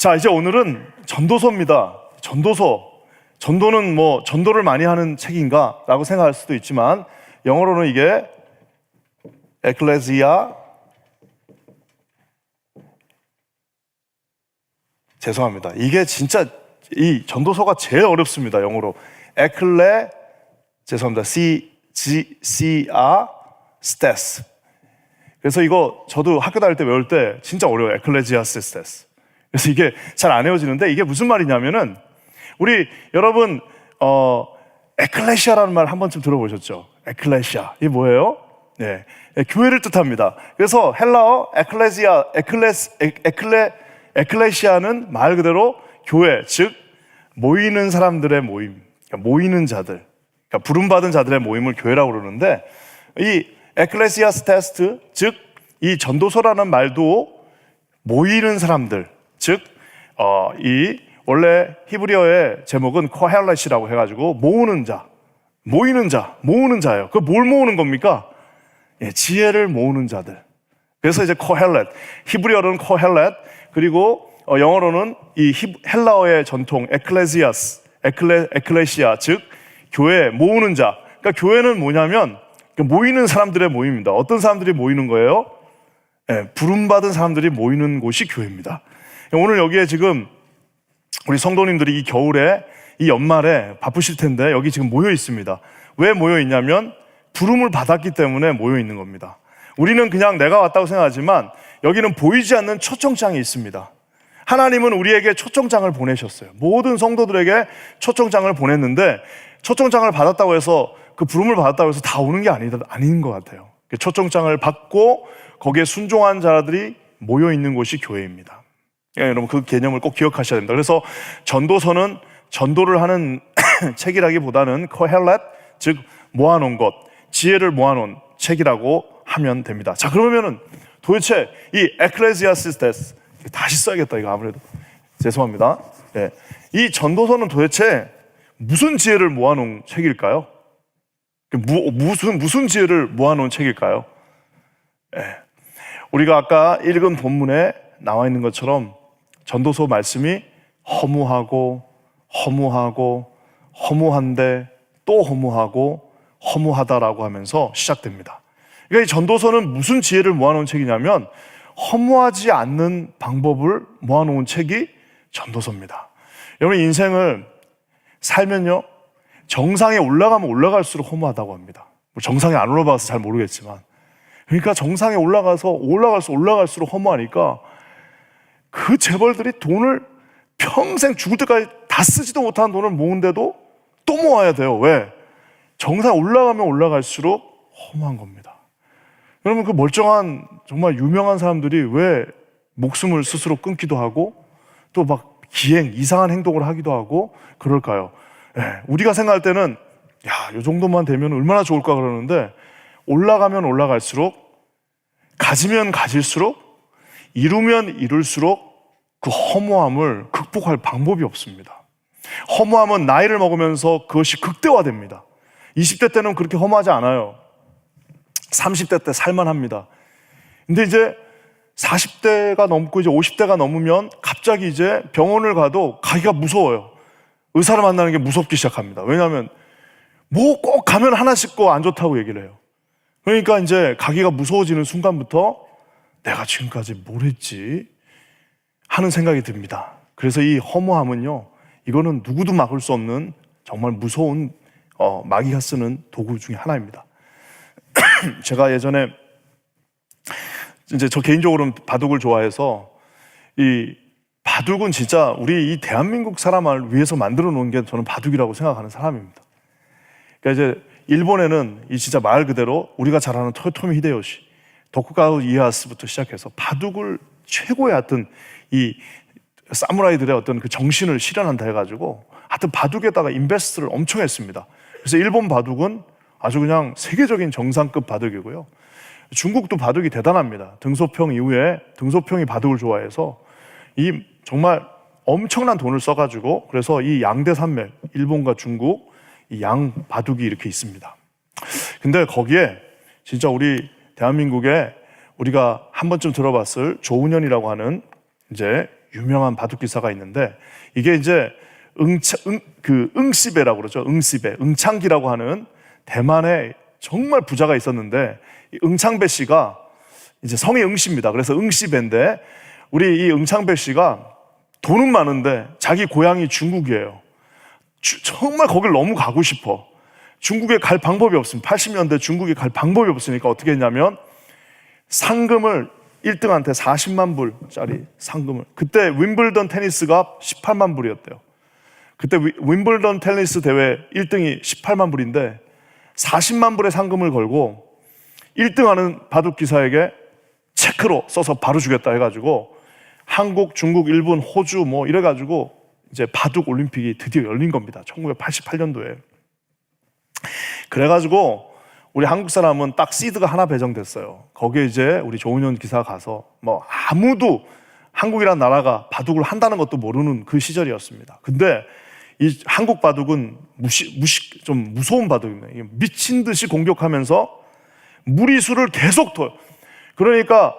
자, 이제 오늘은 전도서입니다. 전도는 뭐 전도를 많이 하는 책인가 라고 생각할 수도 있지만 영어로는 이게 에클레시아, 죄송합니다. 이게 진짜 이 전도서가 제일 어렵습니다. 영어로 죄송합니다. 스테스. 그래서 이거 저도 학교 다닐 때 외울 때 진짜 어려워요. 에클레지아스테스. 그래서 이게 잘 안 외워지는데 이게 무슨 말이냐면은 우리 여러분 에클레시아라는 말 한 번쯤 들어보셨죠? 에클레시아. 이게 뭐예요? 네, 교회를 뜻합니다. 그래서 헬라어 에클레시아는 말 그대로 교회, 즉 모이는 사람들의 모임, 그러니까 모이는 자들, 그러니까 부름받은 자들의 모임을 교회라고 그러는데 이 에클레시아스테스, 즉 이 전도서라는 말도 모이는 사람들, 즉 이 원래 히브리어의 제목은 코헬렛이라고 해가지고 모으는 자, 모이는 자예요. 그 뭘 모으는 겁니까? 예, 지혜를 모으는 자들. 그래서 이제 코헬렛, 히브리어로는 코헬렛, 그리고 영어로는 이 헬라어의 전통 에클레시아, 즉 교회 모으는 자. 그러니까 교회는 뭐냐면 모이는 사람들의 모임입니다. 어떤 사람들이 모이는 거예요? 예, 부름받은 사람들이 모이는 곳이 교회입니다. 오늘 여기에 지금 우리 성도님들이 이 겨울에 이 연말에 바쁘실 텐데 여기 지금 모여 있습니다. 왜 모여 있냐면 부름을 받았기 때문에 모여 있는 겁니다. 우리는 그냥 내가 왔다고 생각하지만 여기는 보이지 않는 초청장이 있습니다. 하나님은 우리에게 초청장을 보내셨어요. 모든 성도들에게 초청장을 보냈는데 초청장을 받았다고 해서 그 부름을 받았다고 해서 다 오는 게 아닌 것 같아요. 초청장을 받고 거기에 순종한 자들이 모여 있는 곳이 교회입니다. 예, 여러분 그 개념을 꼭 기억하셔야 됩니다. 그래서 전도서는 전도를 하는 책이라기보다는 코헬렛, 즉 모아놓은 것, 지혜를 모아놓은 책이라고 하면 됩니다. 자, 그러면은 도대체 이 에클레시아스테스, 다시 써야겠다 이거 아무래도 죄송합니다. 예, 이 전도서는 도대체 무슨 지혜를 모아놓은 책일까요? 무슨 지혜를 모아놓은 책일까요? 예, 우리가 아까 읽은 본문에 나와 있는 것처럼 전도서 말씀이 허무한데 또 허무하다라고 하면서 시작됩니다. 그러니까 이 전도서는 무슨 지혜를 모아놓은 책이냐면 허무하지 않는 방법을 모아놓은 책이 전도서입니다. 여러분 인생을 살면요 정상에 올라가면 올라갈수록 허무하다고 합니다. 정상에 안 올라가서 잘 모르겠지만 그러니까 정상에 올라갈수록 허무하니까 그 재벌들이 돈을 평생 죽을 때까지 다 쓰지도 못한 돈을 모은데도 또 모아야 돼요. 왜? 정상에 올라가면 올라갈수록 허무한 겁니다. 여러분 그 멀쩡한 정말 유명한 사람들이 왜 목숨을 스스로 끊기도 하고 또 막 이상한 행동을 하기도 하고 그럴까요? 네, 우리가 생각할 때는 이 정도만 되면 얼마나 좋을까 그러는데 올라가면 올라갈수록 가지면 가질수록 이루면 이룰수록 그 허무함을 극복할 방법이 없습니다. 허무함은 나이를 먹으면서 그것이 극대화됩니다. 20대 때는 그렇게 허무하지 않아요. 30대 때 살만합니다. 근데 이제 40대가 넘고 이제 50대가 넘으면 갑자기 이제 병원을 가기가 무서워요. 의사를 만나는 게 무섭기 시작합니다. 왜냐하면 뭐 꼭 가면 하나 씻고 안 좋다고 얘기를 해요. 그러니까 이제 가기가 무서워지는 순간부터 내가 지금까지 뭘 했지 하는 생각이 듭니다. 그래서 이 허무함은요, 이거는 누구도 막을 수 없는 정말 무서운 마귀가 쓰는 도구 중에 하나입니다. 제가 예전에 이제 저 개인적으로는 바둑을 좋아해서 이 바둑은 진짜 우리 이 대한민국 사람을 위해서 만들어 놓은 게 저는 바둑이라고 생각하는 사람입니다. 그러니까 이제 일본에는 이 진짜 말 그대로 우리가 잘 아는 토요토미 히데요시, 도쿠가와 이에야스부터 시작해서 바둑을 최고의 하여튼 이 사무라이들의 어떤 그 정신을 실현한다 해가지고 하여튼 바둑에다가 인베스트를 엄청 했습니다. 그래서 일본 바둑은 아주 그냥 세계적인 정상급 바둑이고요. 중국도 바둑이 대단합니다. 등소평 이후에 등소평이 바둑을 좋아해서 이 정말 엄청난 돈을 써가지고 그래서 이 양대 산맥, 일본과 중국 이 양 바둑이 이렇게 있습니다. 근데 거기에 진짜 우리 대한민국에 우리가 한 번쯤 들어봤을 조은현이라고 하는 이제 유명한 바둑 기사가 있는데, 이게 이제 응시배라고 그러죠. 응시배, 응창기라고 하는 대만에 정말 부자가 있었는데, 이 응창배 씨가 이제 성이 응시입니다. 그래서 응시배인데, 우리 이 응창배 씨가 돈은 많은데 자기 고향이 중국이에요. 정말 거길 너무 가고 싶어. 중국에 갈 방법이 없습니다. 80년대 중국에 갈 방법이 없으니까 어떻게 했냐면 상금을 1등한테 40만 불짜리 상금을, 그때 윈블던 테니스가 18만 불이었대요. 그때 윈블던 테니스 대회 1등이 18만 불인데 40만 불의 상금을 걸고 1등하는 바둑 기사에게 체크로 써서 바로 주겠다 해가지고 한국, 중국, 일본, 호주 뭐 이래가지고 이제 바둑 올림픽이 드디어 열린 겁니다. 1988년도에. 그래가지고 우리 한국 사람은 딱 시드가 하나 배정됐어요. 거기에 이제 우리 조은현 기사가 가서 뭐 아무도 한국이란 나라가 바둑을 한다는 것도 모르는 그 시절이었습니다. 근데 이 한국 바둑은 좀 무서운 바둑입니다. 미친 듯이 공격하면서 무리수를 계속 둬요. 그러니까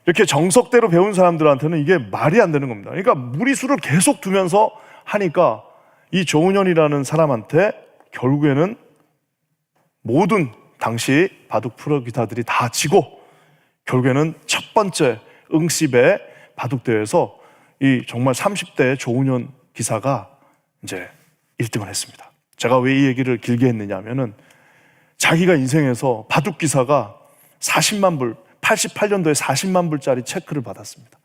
이렇게 정석대로 배운 사람들한테는 이게 말이 안 되는 겁니다. 그러니까 무리수를 계속 두면서 하니까 이 조은현이라는 사람한테 결국에는 모든 당시 바둑 프로 기사들이 다 지고 결국에는 첫 번째 응시배 바둑 대회에서 이 정말 30대 조은현 기사가 이제 1등을 했습니다. 제가 왜 이 얘기를 길게 했느냐면은 자기가 인생에서 바둑 기사가 40만 불, 88년도에 40만 불짜리 체크를 받았습니다.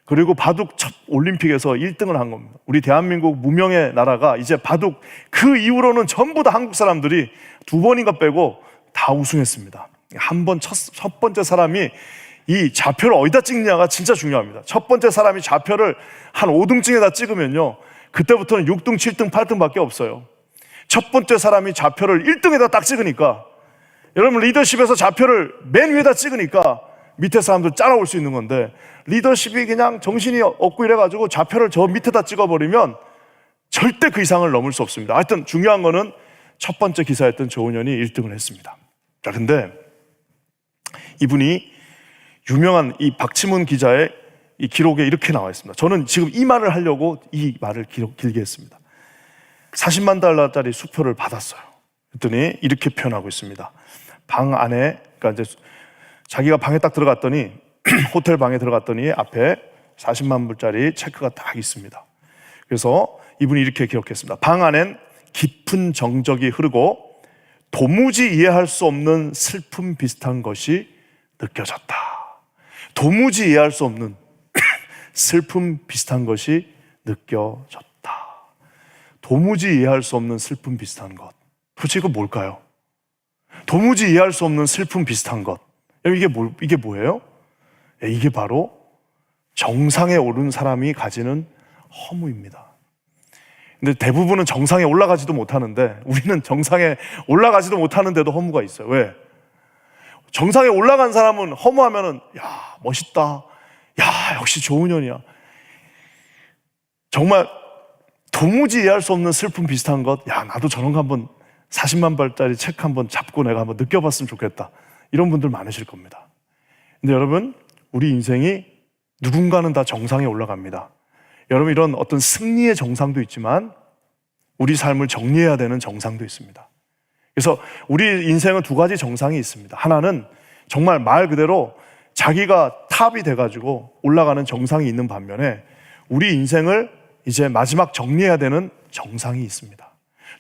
그리고 바둑 첫 올림픽에서 1등을 한 겁니다. 우리 대한민국 무명의 나라가 이제 바둑 그 이후로는 전부 다 한국 사람들이 2번인가 빼고 다 우승했습니다. 한 번 첫 번째 사람이 이 좌표를 어디다 찍느냐가 진짜 중요합니다. 첫 번째 사람이 좌표를 한 5등증에다 찍으면요, 그때부터는 6등, 7등, 8등밖에 없어요. 첫 번째 사람이 좌표를 1등에다 딱 찍으니까, 여러분 리더십에서 좌표를 맨 위에다 찍으니까 밑에 사람들 따라올 수 있는 건데, 리더십이 그냥 정신이 없고 이래가지고 좌표를 저 밑에다 찍어버리면 절대 그 이상을 넘을 수 없습니다. 하여튼 중요한 거는 첫 번째 기사였던 조은현이 1등을 했습니다. 자, 근데 이분이 유명한 이 박치문 기자의 이 기록에 이렇게 나와 있습니다. 저는 지금 이 말을 하려고 이 말을 길게 했습니다. 40만 달러짜리 수표를 받았어요. 그랬더니 이렇게 표현하고 있습니다. 방 안에, 그러니까 이제 자기가 방에 딱 들어갔더니 호텔 방에 들어갔더니 앞에 40만 불짜리 체크가 딱 있습니다. 그래서 이분이 이렇게 기록했습니다. 방 안엔 깊은 정적이 흐르고 도무지 이해할 수 없는 슬픔 비슷한 것이 느껴졌다. 도무지 이해할 수 없는 슬픔 비슷한 것이 느껴졌다. 도무지 이해할 수 없는 슬픔 비슷한 것. 도대체 이거 뭘까요? 도무지 이해할 수 없는 슬픔 비슷한 것. 이게 뭐예요? 이게 바로 정상에 오른 사람이 가지는 허무입니다. 근데 대부분은 정상에 올라가지도 못하는데, 우리는 정상에 올라가지도 못하는데도 허무가 있어요. 왜? 정상에 올라간 사람은 허무하면은, 야, 멋있다. 야, 역시 조은현이야. 정말 도무지 이해할 수 없는 슬픔 비슷한 것. 야, 나도 저런 거 한번 40만 불짜리 체크 한번 잡고 내가 한번 느껴봤으면 좋겠다. 이런 분들 많으실 겁니다. 근데 여러분, 우리 인생이 누군가는 다 정상에 올라갑니다. 여러분, 이런 어떤 승리의 정상도 있지만 우리 삶을 정리해야 되는 정상도 있습니다. 그래서 우리 인생은 두 가지 정상이 있습니다. 하나는 정말 말 그대로 자기가 탑이 돼가지고 올라가는 정상이 있는 반면에 우리 인생을 이제 마지막 정리해야 되는 정상이 있습니다.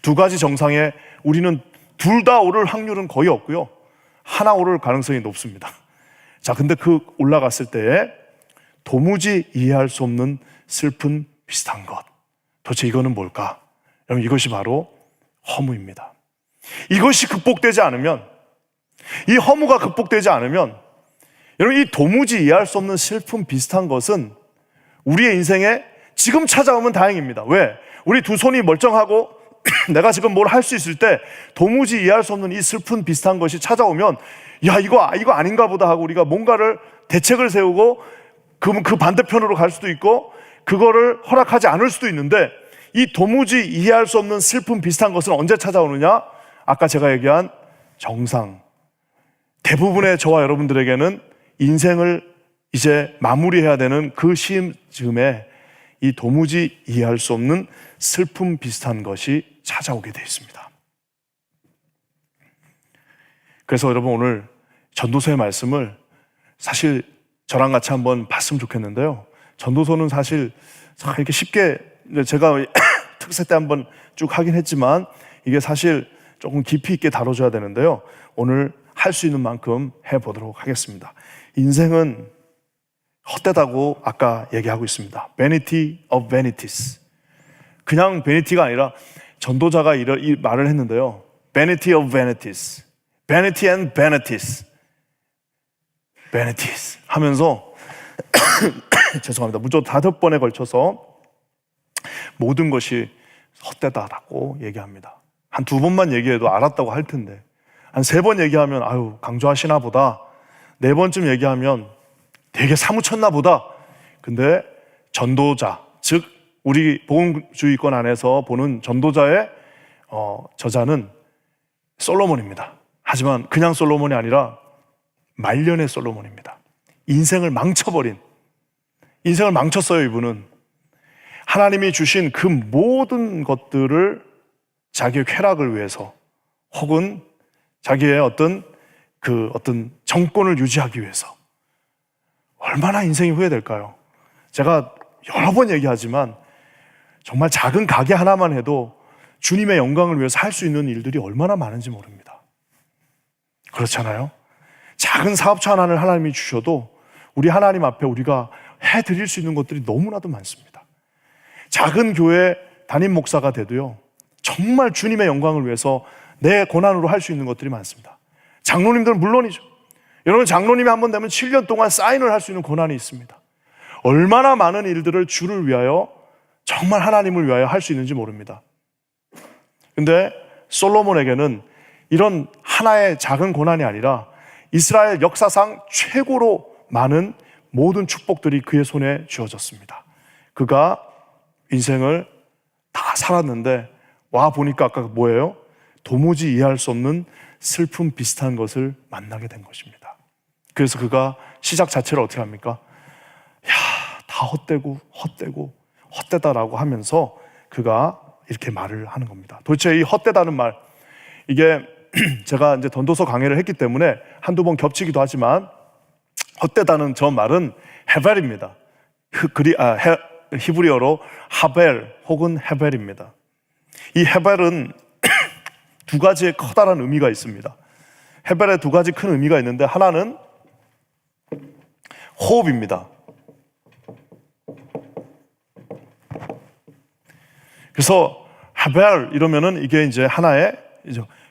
두 가지 정상에 우리는 둘 다 오를 확률은 거의 없고요, 하나 오를 가능성이 높습니다. 자, 근데 그 올라갔을 때에 도무지 이해할 수 없는 슬픈 비슷한 것. 도대체 이거는 뭘까? 여러분, 이것이 바로 허무입니다. 이것이 극복되지 않으면, 이 허무가 극복되지 않으면, 여러분, 이 도무지 이해할 수 없는 슬픔 비슷한 것은 우리의 인생에 지금 찾아오면 다행입니다. 왜? 우리 두 손이 멀쩡하고 내가 지금 뭘 할 수 있을 때 도무지 이해할 수 없는 이 슬픈 비슷한 것이 찾아오면, 야, 이거 아닌가 보다 하고 우리가 뭔가를 대책을 세우고 그 반대편으로 갈 수도 있고 그거를 허락하지 않을 수도 있는데, 이 도무지 이해할 수 없는 슬픔 비슷한 것은 언제 찾아오느냐? 아까 제가 얘기한 정상. 대부분의 저와 여러분들에게는 인생을 이제 마무리해야 되는 그 시점에 이 도무지 이해할 수 없는 슬픔 비슷한 것이 찾아오게 되어 있습니다. 그래서 여러분 오늘 전도서의 말씀을 사실 저랑 같이 한번 봤으면 좋겠는데요. 전도서는 사실 이렇게 쉽게 제가 특세 때 한번 쭉 하긴 했지만 이게 사실 조금 깊이 있게 다뤄줘야 되는데요. 오늘 할 수 있는 만큼 해보도록 하겠습니다. 인생은 헛되다고 아까 얘기하고 있습니다. Vanity of vanities. 그냥 베니티가 아니라 전도자가 이 말을 했는데요. Vanity of vanities. Vanity and vanities. Vanities 하면서 죄송합니다. 무조건 5번에 걸쳐서 모든 것이 헛되다라고 얘기합니다. 한 2번만 얘기해도 알았다고 할 텐데 한 3번 얘기하면 아유 강조하시나 보다, 4번쯤 얘기하면 되게 사무쳤나 보다. 근데 전도자, 즉 우리 복음주의권 안에서 보는 전도자의 저자는 솔로몬입니다. 하지만 그냥 솔로몬이 아니라 말년의 솔로몬입니다. 인생을 망쳐버린, 인생을 망쳤어요. 이분은 하나님이 주신 그 모든 것들을 자기의 쾌락을 위해서 혹은 자기의 어떤 정권을 유지하기 위해서 얼마나 인생이 후회될까요? 제가 여러 번 얘기하지만 정말 작은 가게 하나만 해도 주님의 영광을 위해서 할 수 있는 일들이 얼마나 많은지 모릅니다. 그렇잖아요? 작은 사업처 하나를 하나님이 주셔도 우리 하나님 앞에 우리가 해드릴 수 있는 것들이 너무나도 많습니다. 작은 교회 담임 목사가 돼도요, 정말 주님의 영광을 위해서 내 권한으로 할 수 있는 것들이 많습니다. 장로님들은 물론이죠. 여러분 장로님이 한 번 되면 7년 동안 사인을 할 수 있는 권한이 있습니다. 얼마나 많은 일들을 주를 위하여, 정말 하나님을 위하여 할 수 있는지 모릅니다. 근데 솔로몬에게는 이런 하나의 작은 고난이 아니라 이스라엘 역사상 최고로 많은 모든 축복들이 그의 손에 쥐어졌습니다. 그가 인생을 다 살았는데 와 보니까 아까 뭐예요? 도무지 이해할 수 없는 슬픔 비슷한 것을 만나게 된 것입니다. 그래서 그가 시작 자체를 어떻게 합니까? 야, 다 헛되고 헛되다라고 하면서 그가 이렇게 말을 하는 겁니다. 도대체 이 헛되다는 말, 이게 제가 이제 전도서 강의를 했기 때문에 한두 번 겹치기도 하지만 헛되다는 저 말은 헤벨입니다. 히브리어로 하벨 혹은 헤벨입니다. 이 헤벨은 두 가지의 커다란 의미가 있습니다. 헤벨에 두 가지 큰 의미가 있는데 하나는 호흡입니다. 그래서 헤벨 이러면은 이게 이제 하나의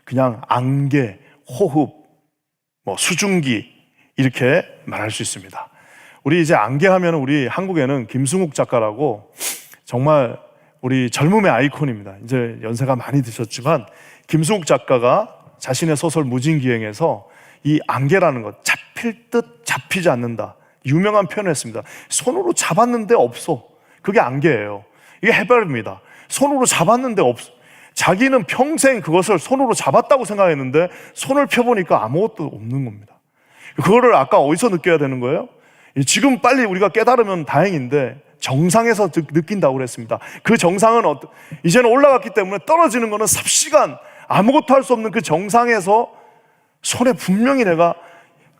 그냥 안개, 호흡, 수증기 이렇게 말할 수 있습니다. 우리 이제 안개 하면 우리 한국에는 김승욱 작가라고 정말 우리 젊음의 아이콘입니다. 이제 연세가 많이 드셨지만 김승욱 작가가 자신의 소설 무진기행에서 이 안개라는 것, 잡힐 듯 잡히지 않는다, 유명한 표현을 했습니다. 손으로 잡았는데 없어. 그게 안개예요. 이게 헤벨입니다. 손으로 잡았는데 없어. 자기는 평생 그것을 손으로 잡았다고 생각했는데 손을 펴보니까 아무것도 없는 겁니다. 그거를 아까 어디서 느껴야 되는 거예요? 지금 빨리 우리가 깨달으면 다행인데 정상에서 느낀다고 그랬습니다. 그 정상은 이제는 올라갔기 때문에 떨어지는 거는 삽시간 아무것도 할 수 없는 그 정상에서 손에 분명히 내가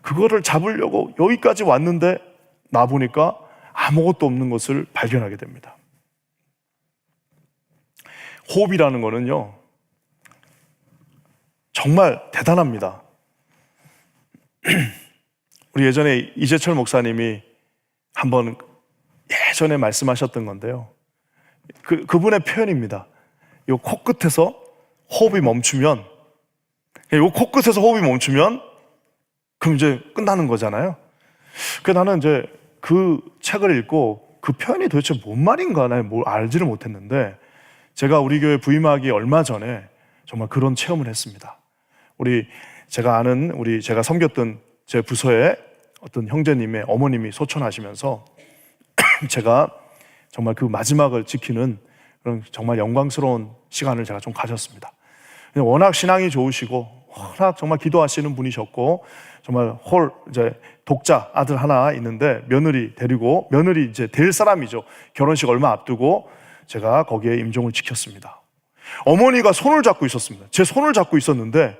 그거를 잡으려고 여기까지 왔는데 나 보니까 아무것도 없는 것을 발견하게 됩니다. 호흡이라는 거는요, 정말 대단합니다. 우리 예전에 이재철 목사님이 한번 예전에 말씀하셨던 건데요. 그분의 표현입니다. 요 코끝에서 호흡이 멈추면, 요 코끝에서 호흡이 멈추면, 그럼 이제 끝나는 거잖아요. 그래서 나는 이제 그 책을 읽고 그 표현이 도대체 뭔 말인가, 나 뭘 알지를 못했는데, 제가 우리 교회 부임하기 얼마 전에 정말 그런 체험을 했습니다. 제가 섬겼던 제 부서에 어떤 형제님의 어머님이 소천하시면서 제가 정말 그 마지막을 지키는 그런 정말 영광스러운 시간을 제가 좀 가졌습니다. 워낙 신앙이 좋으시고 워낙 정말 기도하시는 분이셨고 정말 독자 아들 하나 있는데 며느리 데리고, 며느리 이제 될 사람이죠. 결혼식 얼마 앞두고 제가 거기에 임종을 지켰습니다. 어머니가 손을 잡고 있었습니다. 제 손을 잡고 있었는데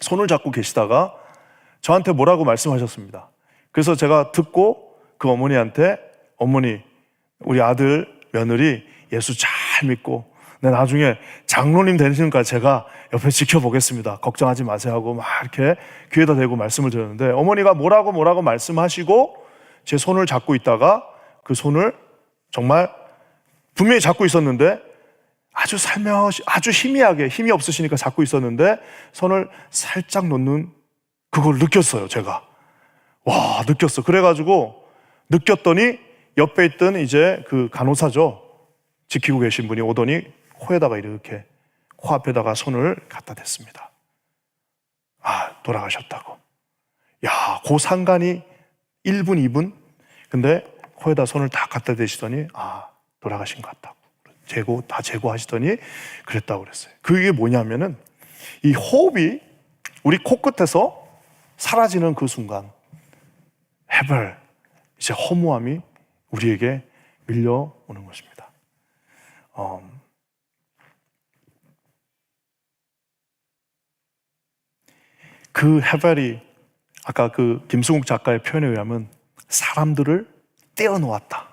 손을 잡고 계시다가 저한테 뭐라고 말씀하셨습니다. 그래서 제가 듣고 그 어머니한테, 어머니, 우리 아들, 며느리 예수 잘 믿고 나중에 장로님 되시니까 제가 옆에 지켜보겠습니다. 걱정하지 마세요 하고 막 이렇게 귀에다 대고 말씀을 드렸는데, 어머니가 뭐라고 말씀하시고 제 손을 잡고 있다가 그 손을 정말 분명히 잡고 있었는데 아주 살며시, 아주 희미하게, 힘이 없으시니까 잡고 있었는데 손을 살짝 놓는 그걸 느꼈어요. 제가 느꼈어. 그래가지고 느꼈더니 옆에 있던 이제 그 간호사죠, 지키고 계신 분이 오더니 코에다가 이렇게, 코앞에다가 손을 갖다 댔습니다. 돌아가셨다고. 그 상간이 1분, 2분? 근데 코에다 손을 딱 갖다 대시더니 돌아가신 것 같다고. 다 제거하시더니 그랬다고 그랬어요. 그게 뭐냐면은 이 호흡이 우리 코끝에서 사라지는 그 순간, 헤벨, 이제 허무함이 우리에게 밀려오는 것입니다. 그 헤벨이 아까 그 김승욱 작가의 표현에 의하면 사람들을 떼어놓았다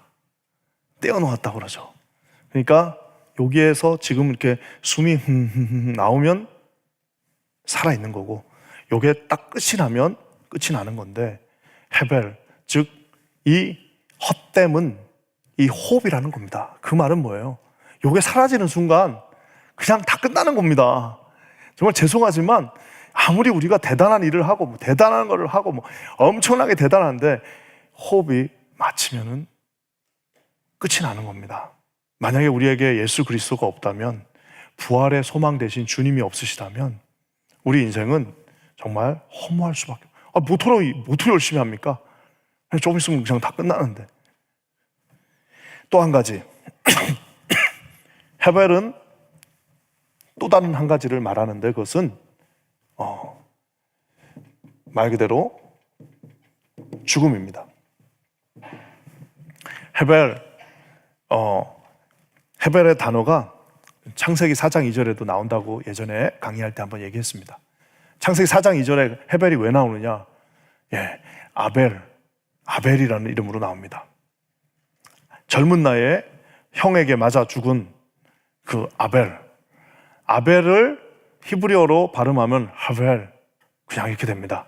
그러죠. 그러니까 여기에서 지금 이렇게 숨이 나오면 살아있는 거고, 요게 딱 끝이 나면 끝이 나는 건데, 헤벨, 즉 이 헛됨은 이 호흡이라는 겁니다. 그 말은 뭐예요? 요게 사라지는 순간 그냥 다 끝나는 겁니다. 정말 죄송하지만 아무리 우리가 대단한 일을 하고 대단한 거를 하고 엄청나게 대단한데 호흡이 마치면은 끝이 나는 겁니다. 만약에 우리에게 예수 그리스도가 없다면, 부활의 소망 대신 주님이 없으시다면 우리 인생은 정말 허무할 수밖에 없어요. 뭐토록 열심히 합니까? 조금 있으면 그냥 다 끝나는데. 또 한 가지 헤벨은 또 다른 한 가지를 말하는데, 그것은 말 그대로 죽음입니다. 헤벨의 단어가 창세기 4장 2절에도 나온다고 예전에 강의할 때 한번 얘기했습니다. 창세기 4장 2절에 헤벨이 왜 나오느냐? 아벨이라는 이름으로 나옵니다. 젊은 나이에 형에게 맞아 죽은 그 아벨을 히브리어로 발음하면 하벨, 그냥 이렇게 됩니다.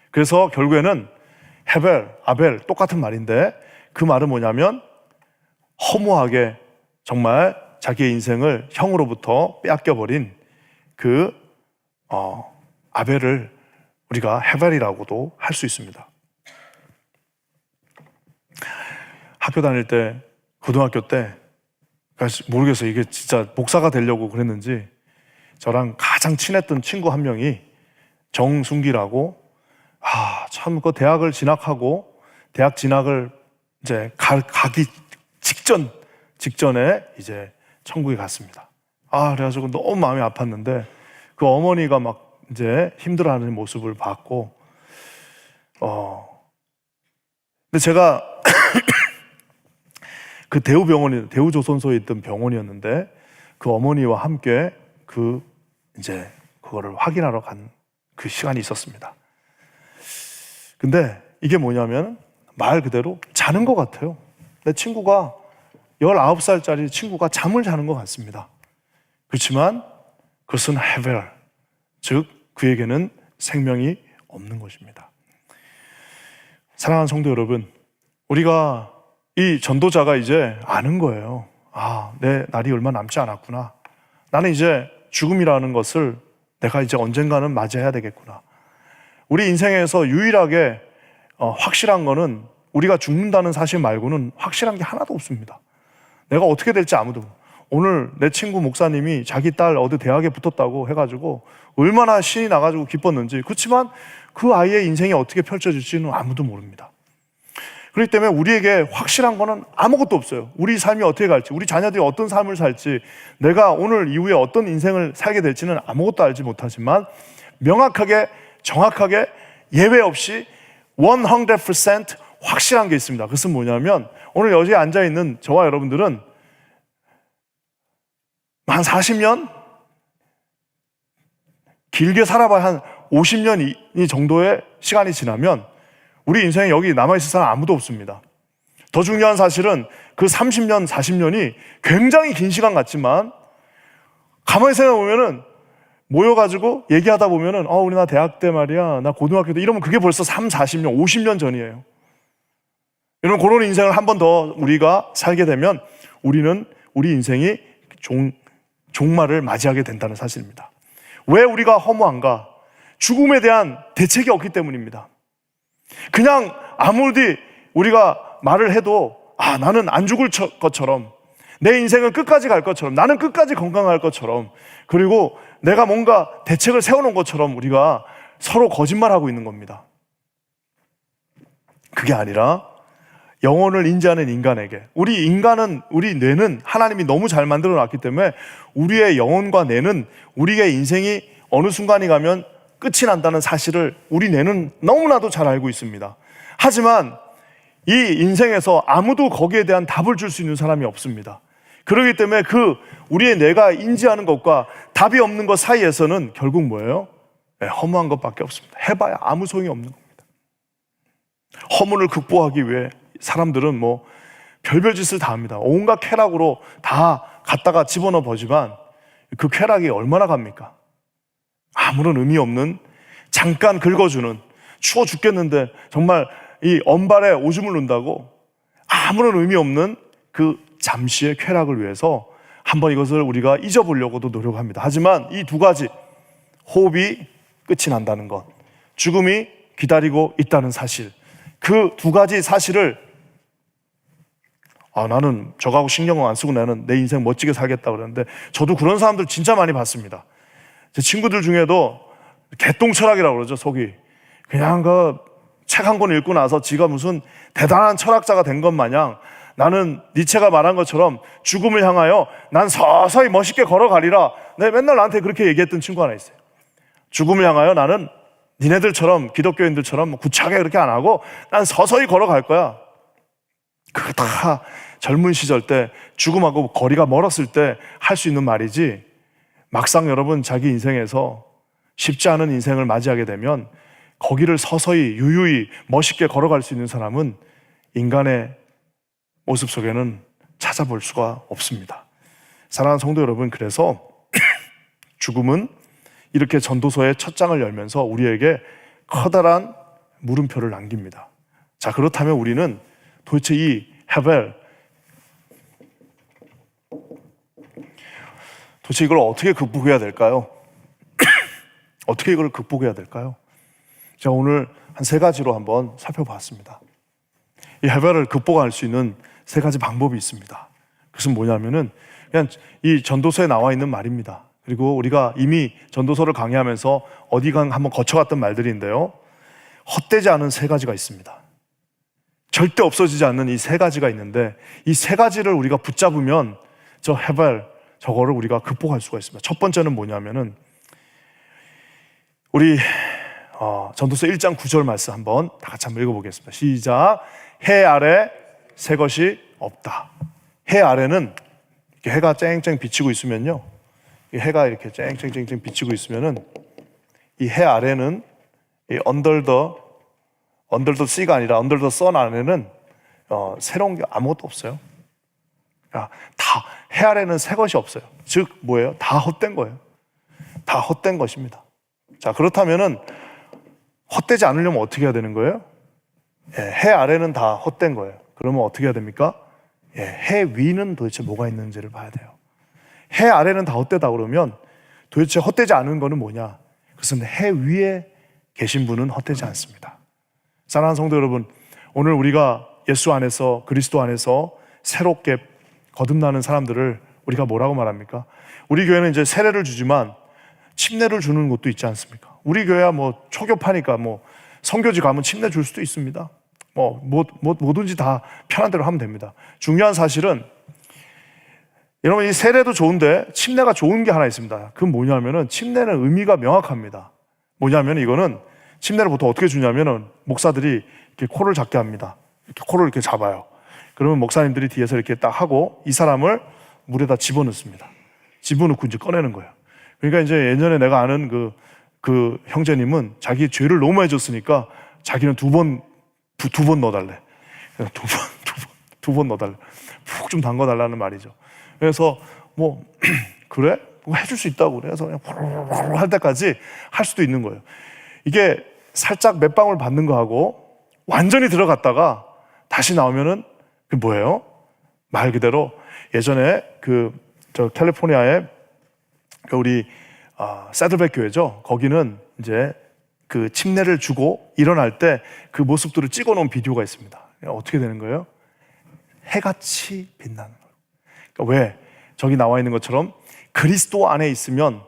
그래서 결국에는 헤벨, 아벨 똑같은 말인데, 그 말은 뭐냐면 허무하게 정말 자기의 인생을 형으로부터 빼앗겨버린 그 아벨을 우리가 헤벨이라고도 할 수 있습니다. 학교 다닐 때, 고등학교 때, 모르겠어요. 이게 진짜 목사가 되려고 그랬는지, 저랑 가장 친했던 친구 한 명이 정순기라고, 참 그 대학을 진학하고, 대학 진학을 이제 가기 직전에 이제 천국에 갔습니다. 그래가지고 너무 마음이 아팠는데, 그 어머니가 막 이제 힘들어하는 모습을 봤고, 근데 제가 그 대우조선소에 있던 병원이었는데, 그 어머니와 함께 그거를 확인하러 간 그 시간이 있었습니다. 근데 이게 뭐냐면 말 그대로 자는 것 같아요. 내 친구가 19살짜리 친구가 잠을 자는 것 같습니다. 그렇지만 그것은 헤벨, 즉 그에게는 생명이 없는 것입니다. 사랑하는 성도 여러분, 우리가 이 전도자가 이제 아는 거예요. 내 날이 얼마 남지 않았구나. 나는 이제 죽음이라는 것을 내가 이제 언젠가는 맞이해야 되겠구나. 우리 인생에서 유일하게 확실한 거는 우리가 죽는다는 사실 말고는 확실한 게 하나도 없습니다. 내가 어떻게 될지 아무도. 오늘 내 친구 목사님이 자기 딸 어디 대학에 붙었다고 해가지고 얼마나 신이 나가지고 기뻤는지, 그렇지만 그 아이의 인생이 어떻게 펼쳐질지는 아무도 모릅니다. 그렇기 때문에 우리에게 확실한 거는 아무것도 없어요. 우리 삶이 어떻게 갈지, 우리 자녀들이 어떤 삶을 살지, 내가 오늘 이후에 어떤 인생을 살게 될지는 아무것도 알지 못하지만 명확하게, 정확하게, 예외 없이 100% 확실한 게 있습니다. 그것은 뭐냐면 오늘 여기에 앉아있는 저와 여러분들은 한 40년? 길게 살아봐야 한 50년 정도의 시간이 지나면 우리 인생에 여기 남아있을 사람 아무도 없습니다. 더 중요한 사실은 그 30년, 40년이 굉장히 긴 시간 같지만 가만히 생각해보면은 모여가지고 얘기하다 보면은 우리 나 대학 때 말이야, 나 고등학교 때 이러면 그게 벌써 40년, 50년 전이에요. 여러분, 그런 인생을 한 번 더 우리가 살게 되면 우리는 우리 인생이 종말을 맞이하게 된다는 사실입니다. 왜 우리가 허무한가? 죽음에 대한 대책이 없기 때문입니다. 그냥 아무리 우리가 말을 해도 나는 안 죽을 것처럼, 내 인생은 끝까지 갈 것처럼, 나는 끝까지 건강할 것처럼, 그리고 내가 뭔가 대책을 세워놓은 것처럼 우리가 서로 거짓말하고 있는 겁니다. 그게 아니라 영혼을 인지하는 인간에게, 우리 뇌는 하나님이 너무 잘 만들어 놨기 때문에 우리의 영혼과 뇌는 우리의 인생이 어느 순간이 가면 끝이 난다는 사실을 우리 뇌는 너무나도 잘 알고 있습니다. 하지만 이 인생에서 아무도 거기에 대한 답을 줄 수 있는 사람이 없습니다. 그렇기 때문에 우리의 뇌가 인지하는 것과 답이 없는 것 사이에서는 결국 뭐예요? 허무한 것밖에 없습니다. 해봐야 아무 소용이 없는 겁니다. 허문을 극복하기 위해 사람들은 별별 짓을 다 합니다. 온갖 쾌락으로 다 갖다가 집어넣어 보지만 그 쾌락이 얼마나 갑니까? 아무런 의미 없는, 잠깐 긁어주는, 추워 죽겠는데 정말 이 언발에 오줌을 눈다고 아무런 의미 없는 그 잠시의 쾌락을 위해서 한번 이것을 우리가 잊어보려고도 노력합니다. 하지만 이 두 가지, 호흡이 끝이 난다는 것, 죽음이 기다리고 있다는 사실, 그 두 가지 사실을 나는 저거하고 신경을 안 쓰고 나는 내 인생 멋지게 살겠다 그러는데, 저도 그런 사람들 진짜 많이 봤습니다. 제 친구들 중에도 개똥철학이라고 그러죠. 속이 그냥 책 한 권 읽고 나서 지가 무슨 대단한 철학자가 된 것 마냥 나는 니체가 말한 것처럼 죽음을 향하여 난 서서히 멋있게 걸어가리라. 맨날 나한테 그렇게 얘기했던 친구 하나 있어요. 죽음을 향하여 나는 니네들처럼, 기독교인들처럼 구차하게 그렇게 안 하고 난 서서히 걸어갈 거야. 그거 다 젊은 시절 때, 죽음하고 거리가 멀었을 때 할 수 있는 말이지, 막상 여러분 자기 인생에서 쉽지 않은 인생을 맞이하게 되면 거기를 서서히 유유히 멋있게 걸어갈 수 있는 사람은 인간의 모습 속에는 찾아볼 수가 없습니다. 사랑하는 성도 여러분, 그래서 죽음은 이렇게 전도서의 첫 장을 열면서 우리에게 커다란 물음표를 남깁니다. 자, 그렇다면 우리는 도대체 이 헤벨, 도대체 이걸 어떻게 극복해야 될까요? 어떻게 이걸 극복해야 될까요? 제가 오늘 한 3가지로 한번 살펴봤습니다. 이 헤벨을 극복할 수 있는 3가지 방법이 있습니다. 그것은 뭐냐면은 그냥 이 전도서에 나와 있는 말입니다. 그리고 우리가 이미 전도서를 강의하면서 어디간 한번 거쳐갔던 말들인데요, 헛되지 않은 3가지가 있습니다. 절대 없어지지 않는 이 3가지가 있는데, 이 3가지를 우리가 붙잡으면 저 헤벨, 저거를 우리가 극복할 수가 있습니다. 첫 번째는 뭐냐면은 우리 전도서 1장 9절 말씀 한번 다 같이 한번 읽어보겠습니다. 시작. 해 아래 새 것이 없다. 해 아래는 이렇게 해가 쨍쨍 비치고 있으면요, 이 해가 이렇게 쨍쨍쨍쨍 비치고 있으면은 이 해 아래는 이 언더 더 씨가 아니라 언더 더 선 안에는 새로운 게 아무것도 없어요. 다 해 아래는 새 것이 없어요. 즉 뭐예요? 다 헛된 거예요. 다 헛된 것입니다. 자, 그렇다면은 헛되지 않으려면 어떻게 해야 되는 거예요? 해 아래는 다 헛된 거예요. 그러면 어떻게 해야 됩니까? 해 위는 도대체 뭐가 있는지를 봐야 돼요. 해 아래는 다 헛되다 그러면 도대체 헛되지 않은 거는 뭐냐? 그것은 해 위에 계신 분은 헛되지 않습니다. 사랑하는 성도 여러분, 오늘 우리가 예수 안에서, 그리스도 안에서 새롭게 거듭나는 사람들을 우리가 뭐라고 말합니까? 우리 교회는 이제 세례를 주지만 침례를 주는 곳도 있지 않습니까? 우리 교회야 초교파니까 선교지 가면 침례 줄 수도 있습니다. 뭐든지 다 편한 대로 하면 됩니다. 중요한 사실은 여러분, 이 세례도 좋은데 침례가 좋은 게 하나 있습니다. 그건 뭐냐면은 침례는 의미가 명확합니다. 뭐냐면 이거는 침례를 보통 어떻게 주냐면은 목사들이 이렇게 코를 잡게 합니다. 이렇게 코를 이렇게 잡아요. 그러면 목사님들이 뒤에서 이렇게 딱 하고 이 사람을 물에다 집어넣습니다. 집어넣고 이제 꺼내는 거예요. 그러니까 이제 예전에 내가 아는 그 형제님은 자기 죄를 너무 많이 졌으니까 자기는 두 번 넣어달래. 두 번 넣어달래. 푹 좀 담궈달라는 말이죠. 그래서 뭐 그래? 뭐 해줄 수 있다고 그래서 그냥 호로로로 할 때까지 할 수도 있는 거예요. 이게 살짝 몇 방울 받는 거하고 완전히 들어갔다가 다시 나오면은 그 뭐예요? 말 그대로 예전에 저 캘리포니아에 우리 새들백 교회죠. 거기는 이제 그 침례를 주고 일어날 때 그 모습들을 찍어놓은 비디오가 있습니다. 어떻게 되는 거예요? 해같이 빛나는 거예요. 그러니까 왜? 저기 나와 있는 것처럼 그리스도 안에 있으면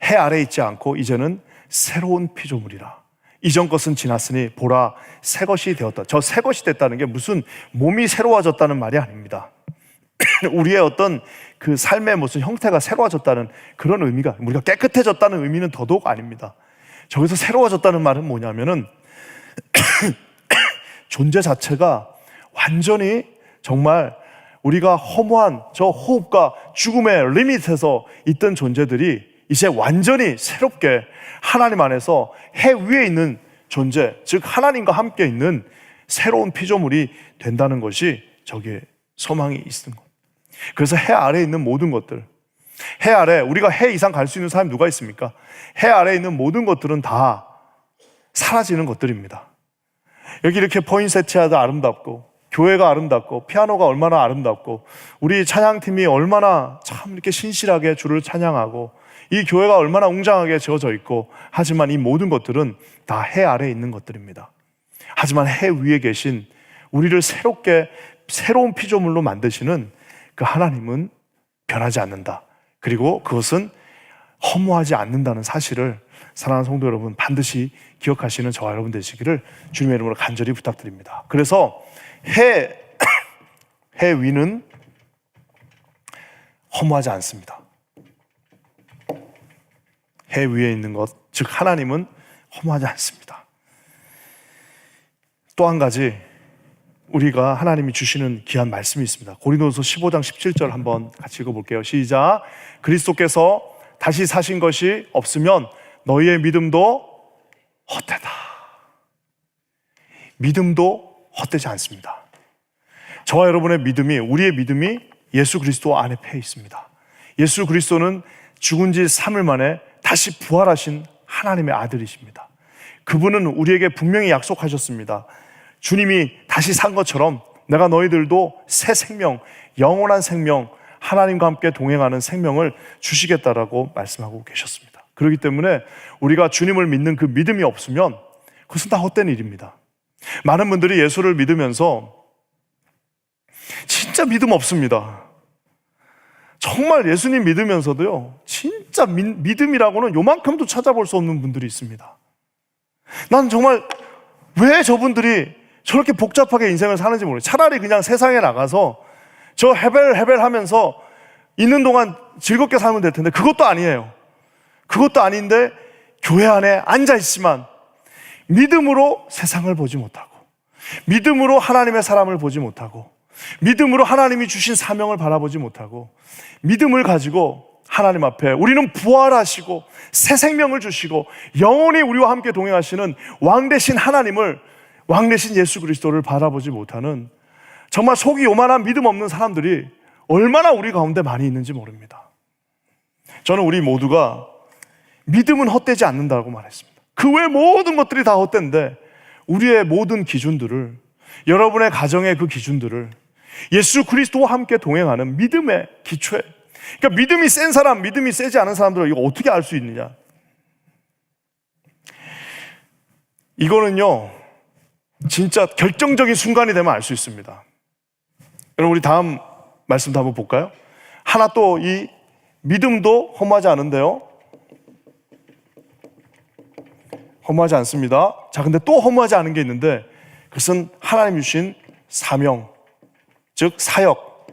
해 아래에 있지 않고 이제는 새로운 피조물이라. 이전 것은 지났으니 보라 새 것이 되었다. 저 새 것이 됐다는 게 무슨 몸이 새로워졌다는 말이 아닙니다. 우리의 어떤 그 삶의 무슨 형태가 새로워졌다는 그런 의미가, 우리가 깨끗해졌다는 의미는 더더욱 아닙니다. 저기서 새로워졌다는 말은 뭐냐면은 존재 자체가 완전히 정말 우리가 허무한 저 호흡과 죽음의 리밋에서 있던 존재들이 이제 완전히 새롭게 하나님 안에서 해 위에 있는 존재, 즉 하나님과 함께 있는 새로운 피조물이 된다는 것이 저기에 소망이 있는 것. 그래서 해 아래에 있는 모든 것들, 해 아래, 우리가 해 이상 갈 수 있는 사람이 누가 있습니까? 해 아래에 있는 모든 것들은 다 사라지는 것들입니다. 여기 이렇게 포인세티아도 아름답고 교회가 아름답고 피아노가 얼마나 아름답고 우리 찬양팀이 얼마나 참 이렇게 신실하게 주를 찬양하고 이 교회가 얼마나 웅장하게 지어져 있고, 하지만 이 모든 것들은 다 해 아래에 있는 것들입니다. 하지만 해 위에 계신 우리를 새로운 피조물로 만드시는 그 하나님은 변하지 않는다. 그리고 그것은 허무하지 않는다는 사실을 사랑하는 성도 여러분 반드시 기억하시는 저와 여러분 되시기를 주님의 이름으로 간절히 부탁드립니다. 그래서 해 위는 허무하지 않습니다. 해 위에 있는 것, 즉 하나님은 허무하지 않습니다. 또 한 가지 우리가 하나님이 주시는 귀한 말씀이 있습니다. 고린도서 15장 17절 한번 같이 읽어볼게요. 시작. 그리스도께서 다시 사신 것이 없으면 너희의 믿음도 헛되다. 믿음도 헛되지 않습니다. 저와 여러분의 믿음이, 우리의 믿음이 예수 그리스도 안에 패 있습니다. 예수 그리스도는 죽은 지 3일 만에 다시 부활하신 하나님의 아들이십니다. 그분은 우리에게 분명히 약속하셨습니다. 주님이 다시 산 것처럼 내가 너희들도 새 생명, 영원한 생명, 하나님과 함께 동행하는 생명을 주시겠다라고 말씀하고 계셨습니다. 그렇기 때문에 우리가 주님을 믿는 그 믿음이 없으면 그것은 다 헛된 일입니다. 많은 분들이 예수를 믿으면서 진짜 믿음 없습니다. 정말 예수님 믿으면서도요, 진짜 믿음이라고는 요만큼도 찾아볼 수 없는 분들이 있습니다. 난 정말 왜 저분들이 저렇게 복잡하게 인생을 사는지 모르겠어요. 차라리 그냥 세상에 나가서 저 헤벨헤벨 하면서 있는 동안 즐겁게 살면 될 텐데 그것도 아니에요. 그것도 아닌데 교회 안에 앉아있지만 믿음으로 세상을 보지 못하고, 믿음으로 하나님의 사람을 보지 못하고, 믿음으로 하나님이 주신 사명을 바라보지 못하고, 믿음을 가지고 하나님 앞에 우리는 부활하시고 새 생명을 주시고 영원히 우리와 함께 동행하시는 왕 되신 하나님을, 왕 되신 예수 그리스도를 바라보지 못하는 정말 속이 요만한 믿음 없는 사람들이 얼마나 우리 가운데 많이 있는지 모릅니다. 저는 우리 모두가 믿음은 헛되지 않는다고 말했습니다. 그 외 모든 것들이 다 헛된데 우리의 모든 기준들을, 여러분의 가정의 그 기준들을 예수 그리스도와 함께 동행하는 믿음의 기초에, 그러니까 믿음이 센 사람, 믿음이 세지 않은 사람들은 이거 어떻게 알 수 있느냐? 이거는요, 진짜 결정적인 순간이 되면 알 수 있습니다. 여러분, 우리 다음 말씀도 한번 볼까요? 하나 또 이 믿음도 허무하지 않은데요, 허무하지 않습니다. 자, 근데 또 허무하지 않은 게 있는데 그것은 하나님 주신 사명, 즉 사역,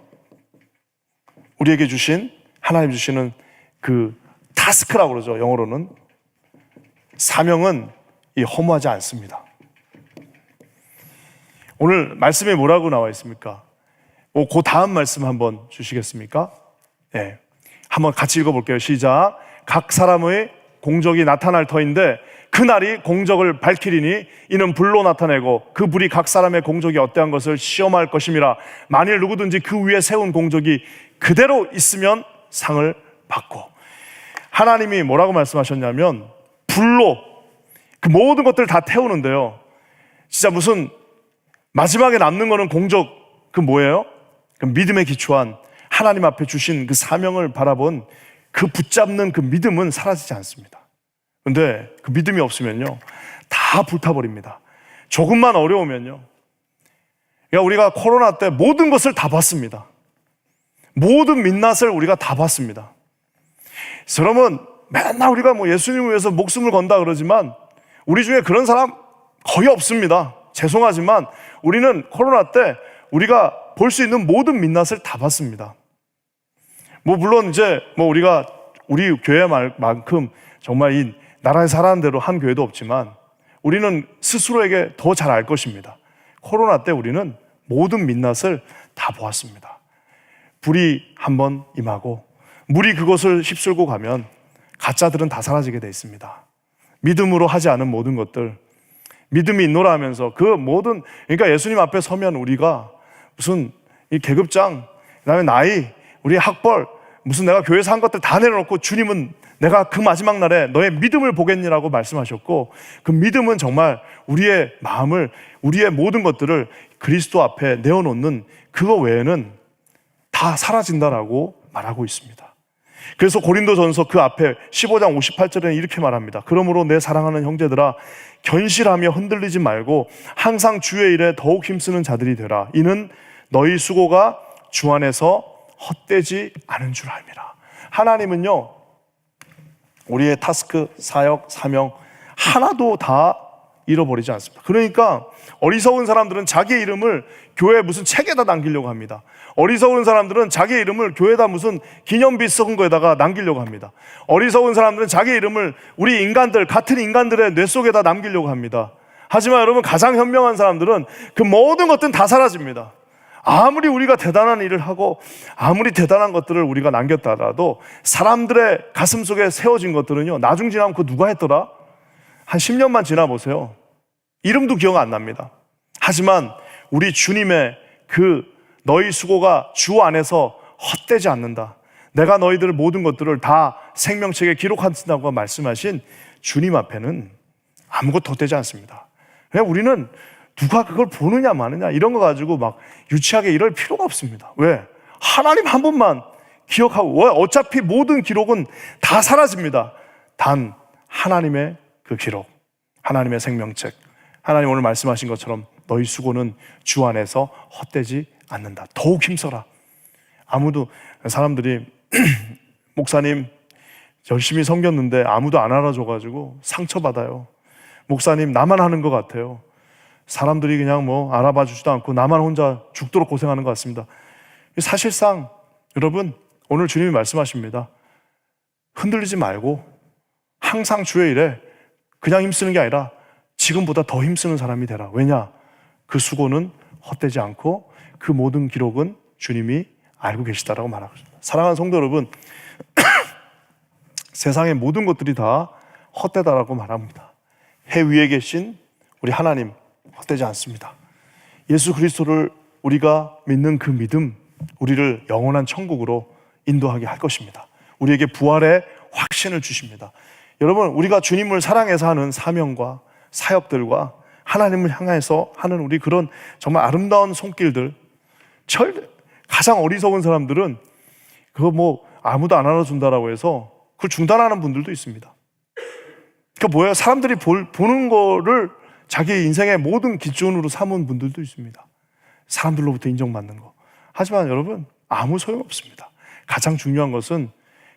우리에게 주신, 하나님 주시는 그 타스크라고 그러죠, 영어로는. 사명은 허무하지 않습니다. 오늘 말씀에 뭐라고 나와 있습니까? 그 다음 말씀 한번 주시겠습니까? 네. 한번 같이 읽어볼게요. 시작. 각 사람의 공적이 나타날 터인데 그날이 공적을 밝히리니 이는 불로 나타내고 그 불이 각 사람의 공적이 어떠한 것을 시험할 것임이라. 만일 누구든지 그 위에 세운 공적이 그대로 있으면 상을 받고. 하나님이 뭐라고 말씀하셨냐면 불로 그 모든 것들을 다 태우는데요, 진짜 무슨 마지막에 남는 거는 공적, 그 뭐예요? 그 믿음에 기초한 하나님 앞에 주신 그 사명을 바라본 그 붙잡는 그 믿음은 사라지지 않습니다. 근데 그 믿음이 없으면요, 다 불타버립니다. 조금만 어려우면요. 그러니까 우리가 코로나 때 모든 것을 다 봤습니다. 모든 민낯을 우리가 다 봤습니다. 여러분, 맨날 우리가 뭐 예수님을 위해서 목숨을 건다 그러지만 우리 중에 그런 사람 거의 없습니다. 죄송하지만 우리는 코로나 때 우리가 볼 수 있는 모든 민낯을 다 봤습니다. 뭐 물론 이제 뭐 우리가 우리 교회만큼 정말 이 나라에 살아는 대로 한 교회도 없지만 우리는 스스로에게 더 잘 알 것입니다. 코로나 때 우리는 모든 민낯을 다 보았습니다. 불이 한번 임하고 물이 그것을 휩쓸고 가면 가짜들은 다 사라지게 돼 있습니다. 믿음으로 하지 않은 모든 것들, 믿음이 있노라 하면서 그 모든, 그러니까 예수님 앞에 서면 우리가 무슨 이 계급장, 그다음에 나이, 우리 학벌, 무슨 내가 교회에서 한 것들 다 내려놓고 주님은 내가 그 마지막 날에 너의 믿음을 보겠니라고 말씀하셨고, 그 믿음은 정말 우리의 마음을, 우리의 모든 것들을 그리스도 앞에 내어놓는 그거 외에는 다 사라진다라고 말하고 있습니다. 그래서 고린도전서 그 앞에 15장 58절에는 이렇게 말합니다. 그러므로 내 사랑하는 형제들아, 견실하며 흔들리지 말고 항상 주의 일에 더욱 힘쓰는 자들이 되라. 이는 너희 수고가 주 안에서 헛되지 않은 줄 압니다. 하나님은요, 우리의 타스크, 사역, 사명 하나도 다 잃어버리지 않습니다. 그러니까 어리석은 사람들은 자기의 이름을 교회 무슨 책에다 남기려고 합니다. 어리석은 사람들은 자기의 이름을 교회에다 무슨 기념비 썩은 거에다가 남기려고 합니다. 어리석은 사람들은 자기의 이름을 우리 인간들, 같은 인간들의 뇌 속에다 남기려고 합니다. 하지만 여러분, 가장 현명한 사람들은 그 모든 것들은 다 사라집니다. 아무리 우리가 대단한 일을 하고 아무리 대단한 것들을 우리가 남겼다라도 사람들의 가슴 속에 세워진 것들은요, 나중 지나면 그 누가 했더라? 한 10년만 지나보세요. 이름도 기억 안 납니다. 하지만 우리 주님의 그 너희 수고가 주 안에서 헛되지 않는다, 내가 너희들 모든 것들을 다 생명책에 기록한다고 말씀하신 주님 앞에는 아무것도 헛되지 않습니다. 그냥 우리는 누가 그걸 보느냐 마느냐 이런 거 가지고 막 유치하게 이럴 필요가 없습니다. 왜? 하나님 한 분만 기억하고, 어차피 모든 기록은 다 사라집니다. 단 하나님의 그 기록, 하나님의 생명책, 하나님 오늘 말씀하신 것처럼 너희 수고는 주 안에서 헛되지 않는다. 더욱 힘써라. 아무도, 사람들이 목사님 열심히 섬겼는데 아무도 안 알아줘가지고 상처받아요. 목사님 나만 하는 것 같아요. 사람들이 그냥 뭐 알아봐 주지도 않고 나만 혼자 죽도록 고생하는 것 같습니다. 사실상 여러분, 오늘 주님이 말씀하십니다. 흔들리지 말고 항상 주의 일에 그냥 힘쓰는 게 아니라 지금보다 더 힘쓰는 사람이 되라. 왜냐? 그 수고는 헛되지 않고 그 모든 기록은 주님이 알고 계시다라고 말하고 있습니다. 사랑하는 성도 여러분, 세상의 모든 것들이 다 헛되다라고 말합니다. 해 위에 계신 우리 하나님 헛되지 않습니다. 예수 그리스도를 우리가 믿는 그 믿음, 우리를 영원한 천국으로 인도하게 할 것입니다. 우리에게 부활의 확신을 주십니다. 여러분, 우리가 주님을 사랑해서 하는 사명과 사역들과 하나님을 향해서 하는 우리 그런 정말 아름다운 손길들, 가장 어리석은 사람들은 그거 뭐 아무도 안 알아준다라고 해서 그걸 중단하는 분들도 있습니다. 그러니까 뭐예요? 사람들이 보는 거를 자기 인생의 모든 기준으로 삼은 분들도 있습니다. 사람들로부터 인정받는 거. 하지만 여러분, 아무 소용없습니다. 가장 중요한 것은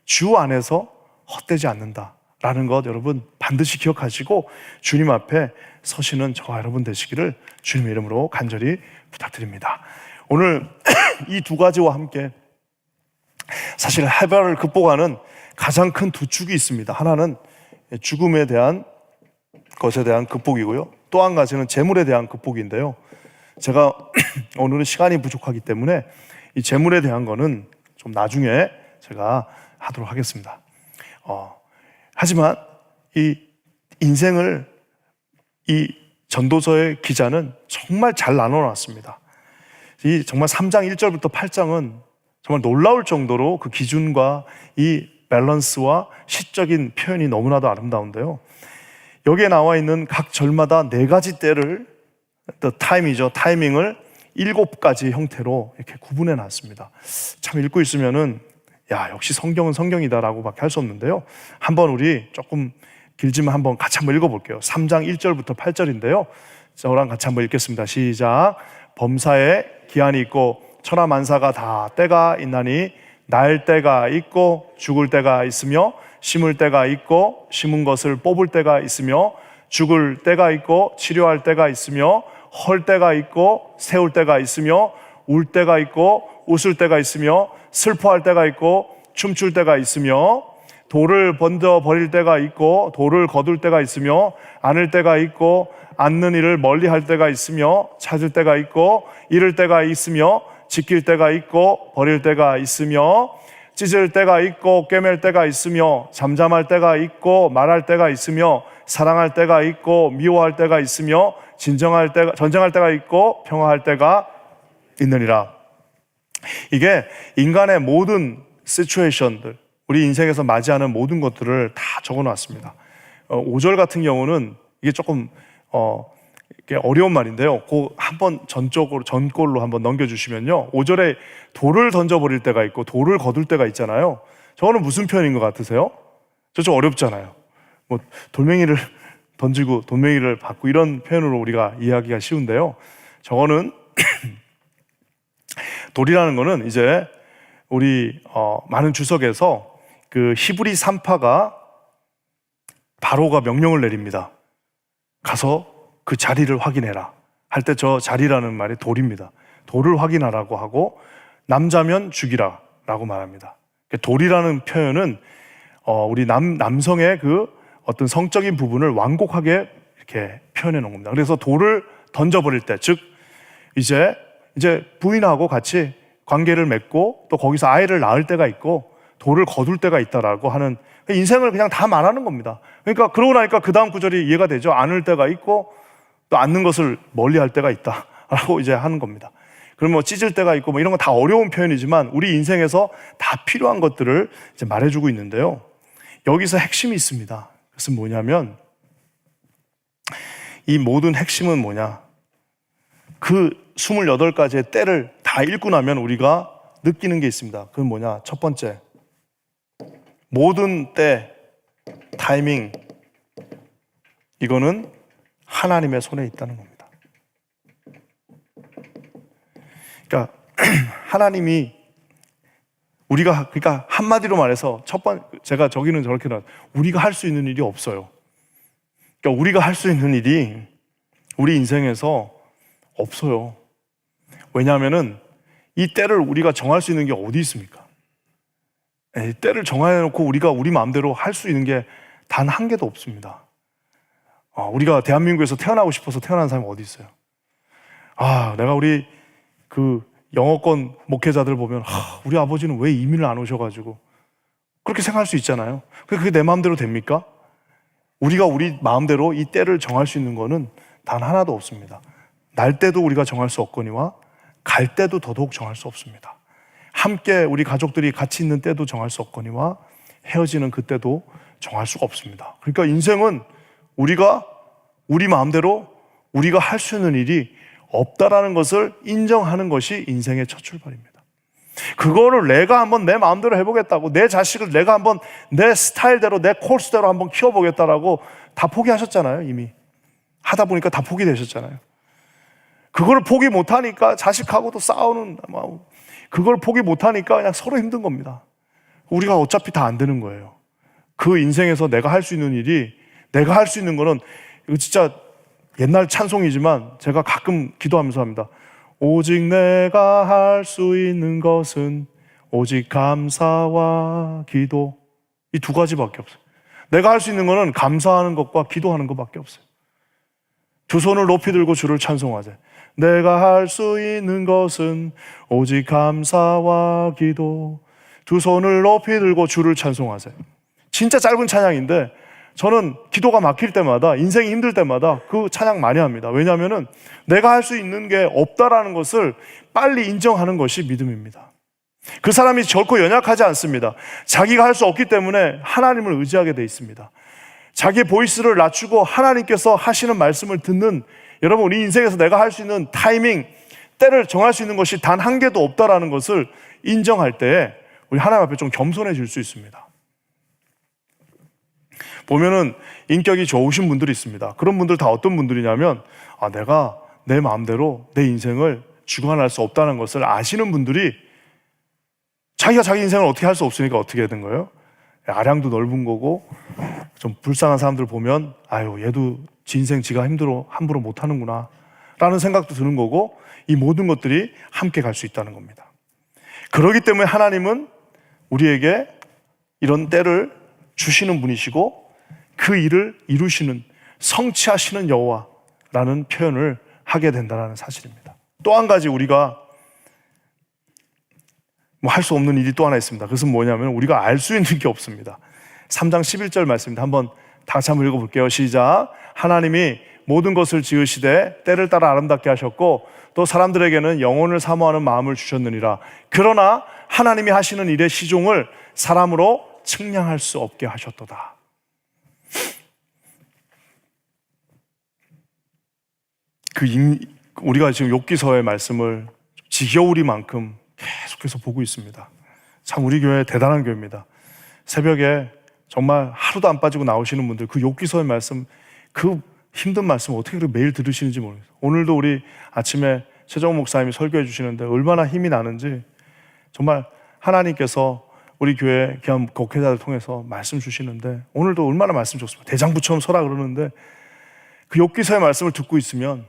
주 안에서 헛되지 않는다라는 것, 여러분 반드시 기억하시고 주님 앞에 서시는 저와 여러분 되시기를 주님의 이름으로 간절히 부탁드립니다. 오늘 이 두 가지와 함께 사실 해별을 극복하는 가장 큰 두 축이 있습니다. 하나는 죽음에 대한 것에 대한 극복이고요. 또 한 가지는 재물에 대한 극복인데요. 제가 오늘은 시간이 부족하기 때문에 이 재물에 대한 거는 좀 나중에 제가 하도록 하겠습니다. 하지만 이 인생을 이 전도서의 기자는 정말 잘 나눠놨습니다. 이 정말 3장 1절부터 8장은 정말 놀라울 정도로 그 기준과 이 밸런스와 시적인 표현이 너무나도 아름다운데요. 여기에 나와 있는 각 절마다 4가지 때를, 타이밍을 7가지 형태로 이렇게 구분해 놨습니다. 참 읽고 있으면은 역시 성경은 성경이다라고 밖에 할 수 없는데요. 한번 우리 조금 길지만 한번 같이 한번 읽어볼게요. 3장 1절부터 8절인데요. 저랑 같이 한번 읽겠습니다. 시작. 범사에 기한이 있고 천하만사가 다 때가 있나니 날 때가 있고 죽을 때가 있으며 심을 때가 있고 심은 것을 뽑을 때가 있으며 죽을 때가 있고 치료할 때가 있으며 헐 때가 있고 세울 때가 있으며 울 때가 있고 웃을 때가 있으며 슬퍼할 때가 있고 춤출 때가 있으며 돌을 번져 버릴 때가 있고 돌을 거둘 때가 있으며 안을 때가 있고 앉는 일을 멀리할 때가 있으며 찾을 때가 있고 잃을 때가 있으며 지킬 때가 있고 버릴 때가 있으며 찢을 때가 있고 꿰맬 때가 있으며 잠잠할 때가 있고 말할 때가 있으며 사랑할 때가 있고 미워할 때가 있으며 전쟁할 때가 있고 평화할 때가 있느니라. 이게 인간의 모든 시츄에이션들, 우리 인생에서 맞이하는 모든 것들을 다 적어놨습니다. 5절 같은 경우는 이게 조금 어려운 말인데요. 그 한번 전꼴로 한번 넘겨주시면요. 5절에 돌을 던져버릴 때가 있고 돌을 거둘 때가 있잖아요. 저거는 무슨 표현인 것 같으세요? 저 좀 어렵잖아요. 뭐 돌멩이를 던지고 돌멩이를 받고 이런 표현으로 우리가 이해하기가 쉬운데요. 저거는 돌이라는 거는 이제 우리 많은 주석에서 그 히브리 산파가 바로가 명령을 내립니다. 가서 그 자리를 확인해라 할 때 저 자리라는 말이 돌입니다. 돌을 확인하라고 하고 남자면 죽이라 라고 말합니다. 돌이라는 표현은 우리 남성의 그 어떤 성적인 부분을 완곡하게 이렇게 표현해 놓은 겁니다. 그래서 돌을 던져버릴 때, 즉 이제 부인하고 같이 관계를 맺고 또 거기서 아이를 낳을 때가 있고 돌을 거둘 때가 있다라고 하는 인생을 그냥 다 말하는 겁니다. 그러니까 그러고 나니까 그 다음 구절이 이해가 되죠. 안을 때가 있고 또 안는 것을 멀리 할 때가 있다라고 이제 하는 겁니다. 그러면 뭐 찢을 때가 있고 뭐 이런 건 다 어려운 표현이지만 우리 인생에서 다 필요한 것들을 이제 말해주고 있는데요. 여기서 핵심이 있습니다. 그것은 뭐냐면 이 모든 핵심은 뭐냐? 그 28가지의 때를 다 읽고 나면 우리가 느끼는 게 있습니다. 그건 뭐냐? 첫 번째, 모든 때, 타이밍, 이거는 하나님의 손에 있다는 겁니다. 그러니까 하나님이 그러니까 한마디로 말해서 제가 저기는 저렇게 우리가 할 수 있는 일이 없어요. 그러니까 우리가 할 수 있는 일이 우리 인생에서 없어요. 왜냐하면은 이 때를 우리가 정할 수 있는 게 어디 있습니까? 때를 정해놓고 우리가 우리 마음대로 할 수 있는 게 단 한 개도 없습니다. 우리가 대한민국에서 태어나고 싶어서 태어난 사람이 어디 있어요? 내가 우리 그 영어권 목회자들 보면 우리 아버지는 왜 이민을 안 오셔가지고 그렇게 생각할 수 있잖아요. 그게 내 마음대로 됩니까? 우리가 우리 마음대로 이 때를 정할 수 있는 거는 단 하나도 없습니다. 날 때도 우리가 정할 수 없거니와 갈 때도 더더욱 정할 수 없습니다. 함께 우리 가족들이 같이 있는 때도 정할 수 없거니와 헤어지는 그때도 정할 수가 없습니다. 그러니까 인생은 우리가 우리 마음대로 우리가 할 수 있는 일이 없다라는 것을 인정하는 것이 인생의 첫 출발입니다. 그거를 내가 한번 내 마음대로 해보겠다고, 내 자식을 내가 한번 내 스타일대로 내 코스대로 한번 키워보겠다라고 다 포기하셨잖아요. 이미 하다 보니까 다 포기되셨잖아요. 그걸 포기 못하니까 자식하고도 싸우는, 그걸 포기 못하니까 그냥 서로 힘든 겁니다. 우리가 어차피 다 안 되는 거예요. 그 인생에서 내가 할 수 있는 일이, 내가 할 수 있는 거는, 이거 진짜 옛날 찬송이지만 제가 가끔 기도하면서 합니다. 오직 내가 할 수 있는 것은 오직 감사와 기도, 이 두 가지밖에 없어요. 내가 할 수 있는 거는 감사하는 것과 기도하는 것밖에 없어요. 두 손을 높이 들고 주를 찬송하자. 내가 할 수 있는 것은 오직 감사와 기도. 두 손을 높이 들고 주를 찬송하세요. 진짜 짧은 찬양인데 저는 기도가 막힐 때마다, 인생이 힘들 때마다 그 찬양 많이 합니다. 왜냐하면 내가 할 수 있는 게 없다라는 것을 빨리 인정하는 것이 믿음입니다. 그 사람이 결코 연약하지 않습니다. 자기가 할 수 없기 때문에 하나님을 의지하게 돼 있습니다. 자기의 보이스를 낮추고 하나님께서 하시는 말씀을 듣는, 여러분, 우리 인생에서 내가 할 수 있는 타이밍, 때를 정할 수 있는 것이 단 한 개도 없다라는 것을 인정할 때 우리 하나님 앞에 좀 겸손해질 수 있습니다. 보면은 인격이 좋으신 분들이 있습니다. 그런 분들 다 어떤 분들이냐면, 내가 내 마음대로 내 인생을 주관할 수 없다는 것을 아시는 분들이, 자기가 자기 인생을 어떻게 할 수 없으니까 어떻게 된 거예요? 아량도 넓은 거고, 좀 불쌍한 사람들 보면 얘도 지 인생 지가 힘들어 함부로 못 하는구나 라는 생각도 드는 거고, 이 모든 것들이 함께 갈 수 있다는 겁니다. 그렇기 때문에 하나님은 우리에게 이런 때를 주시는 분이시고 그 일을 이루시는, 성취하시는 여호와라는 표현을 하게 된다는 사실입니다. 또 한 가지 우리가 할 수 없는 일이 또 하나 있습니다. 그것은 뭐냐면 우리가 알 수 있는 게 없습니다. 3장 11절 말씀입니다. 한번 다 같이 한번 읽어볼게요. 시작. 하나님이 모든 것을 지으시되 때를 따라 아름답게 하셨고 또 사람들에게는 영혼을 사모하는 마음을 주셨느니라. 그러나 하나님이 하시는 일의 시종을 사람으로 측량할 수 없게 하셨도다. 우리가 지금 욥기서의 말씀을 지겨우리만큼 계속해서 보고 있습니다. 참 우리 교회 대단한 교회입니다. 새벽에 정말 하루도 안 빠지고 나오시는 분들, 그 욥기서의 말씀, 그 힘든 말씀 어떻게 그렇게 매일 들으시는지 모르겠어요. 오늘도 우리 아침에 최정 목사님이 설교해 주시는데 얼마나 힘이 나는지, 정말 하나님께서 우리 교회 귀한 목회자들 통해서 말씀 주시는데 오늘도 얼마나 말씀 좋습니다. 대장부처럼 서라 그러는데 그 욥기서의 말씀을 듣고 있으면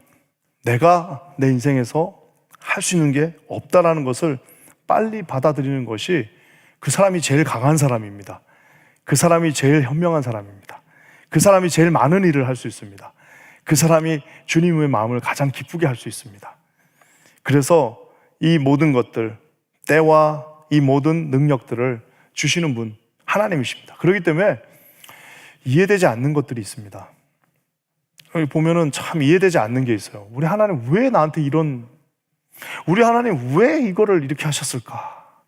내가 내 인생에서 할 수 있는 게 없다라는 것을 빨리 받아들이는 것이 그 사람이 제일 강한 사람입니다. 그 사람이 제일 현명한 사람입니다. 그 사람이 제일 많은 일을 할 수 있습니다. 그 사람이 주님의 마음을 가장 기쁘게 할 수 있습니다. 그래서 이 모든 것들, 때와 이 모든 능력들을 주시는 분 하나님이십니다. 그렇기 때문에 이해되지 않는 것들이 있습니다. 여기 보면은 참 이해되지 않는 게 있어요. 우리 하나님 왜 나한테 우리 하나님 왜 이거를 이렇게 하셨을까?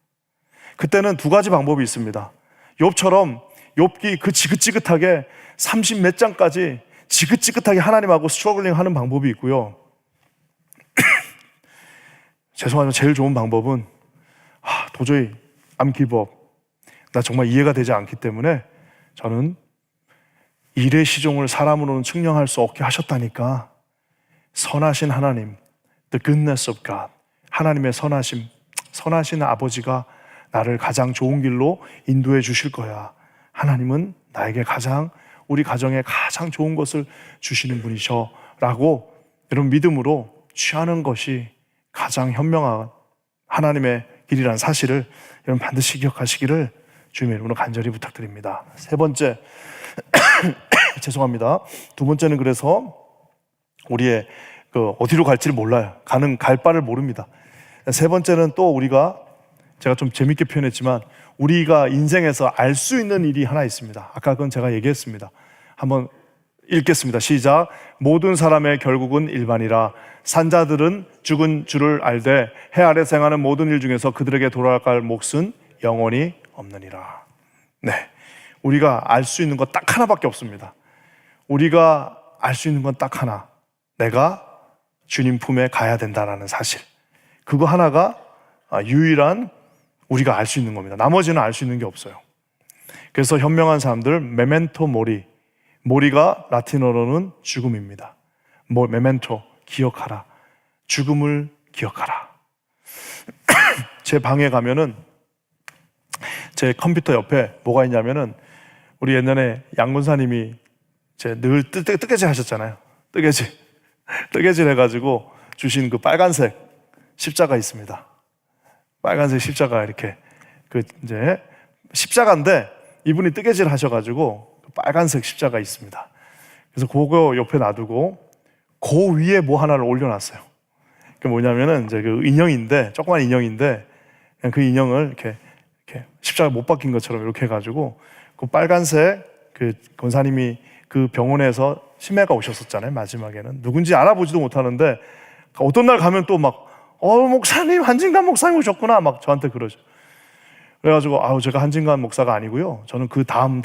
그때는 두 가지 방법이 있습니다. 욥처럼 욥기 그 지긋지긋하게 30 몇 장까지 지긋지긋하게 하나님하고 스트러글링 하는 방법이 있고요. 죄송하지만 제일 좋은 방법은 도저히 I'm give up. 나 정말 이해가 되지 않기 때문에 저는 일의 시종을 사람으로는 측량할 수 없게 하셨다니까 선하신 하나님, the goodness of God, 하나님의 선하심, 선하신 아버지가 나를 가장 좋은 길로 인도해 주실 거야. 하나님은 나에게 우리 가정에 가장 좋은 것을 주시는 분이셔 라고 이런 믿음으로 취하는 것이 가장 현명한 하나님의 길이라는 사실을 여러분 반드시 기억하시기를 주님의 이름으로 간절히 부탁드립니다. 세 번째, 죄송합니다. 두 번째는 그래서 우리의 어디로 갈지를 몰라요. 갈 바를 모릅니다. 세 번째는 또 제가 좀 재밌게 표현했지만 우리가 인생에서 알 수 있는 일이 하나 있습니다. 아까 그건 제가 얘기했습니다. 한번 읽겠습니다. 시작. 모든 사람의 결국은 일반이라 산자들은 죽은 줄을 알되 해 아래 생하는 모든 일 중에서 그들에게 돌아갈 몫은 영원히 없느니라. 네, 우리가 알 수 있는 것 딱 하나밖에 없습니다. 우리가 알 수 있는 건 딱 하나, 내가 주님 품에 가야 된다는 사실. 그거 하나가 유일한 우리가 알 수 있는 겁니다. 나머지는 알 수 있는 게 없어요. 그래서 현명한 사람들 메멘토 모리가 라틴어로는 죽음입니다. 메멘토, 기억하라. 죽음을 기억하라. 제 방에 가면은 제 컴퓨터 옆에 뭐가 있냐면은 우리 옛날에 양군사님이 늘 뜨개질 하셨잖아요. 뜨개질 해가지고 주신 그 빨간색 십자가 있습니다. 빨간색 십자가 이렇게 이제 십자가인데 이분이 뜨개질 하셔가지고 빨간색 십자가 있습니다. 그래서 그거 옆에 놔두고 그 위에 뭐 하나를 올려놨어요. 그게 뭐냐면은 이제 그 인형인데, 조그만 인형인데, 그냥 그 인형을 이렇게 십자가 못 박힌 것처럼 이렇게 해가지고 그 빨간색 그 권사님이 그 병원에서 치매가 오셨었잖아요. 마지막에는 누군지 알아보지도 못하는데 어떤 날 가면 또 막 목사님, 한진관 목사님 오셨구나 막 저한테 그러죠. 그래가지고 제가 한진관 목사가 아니고요, 저는 그 다음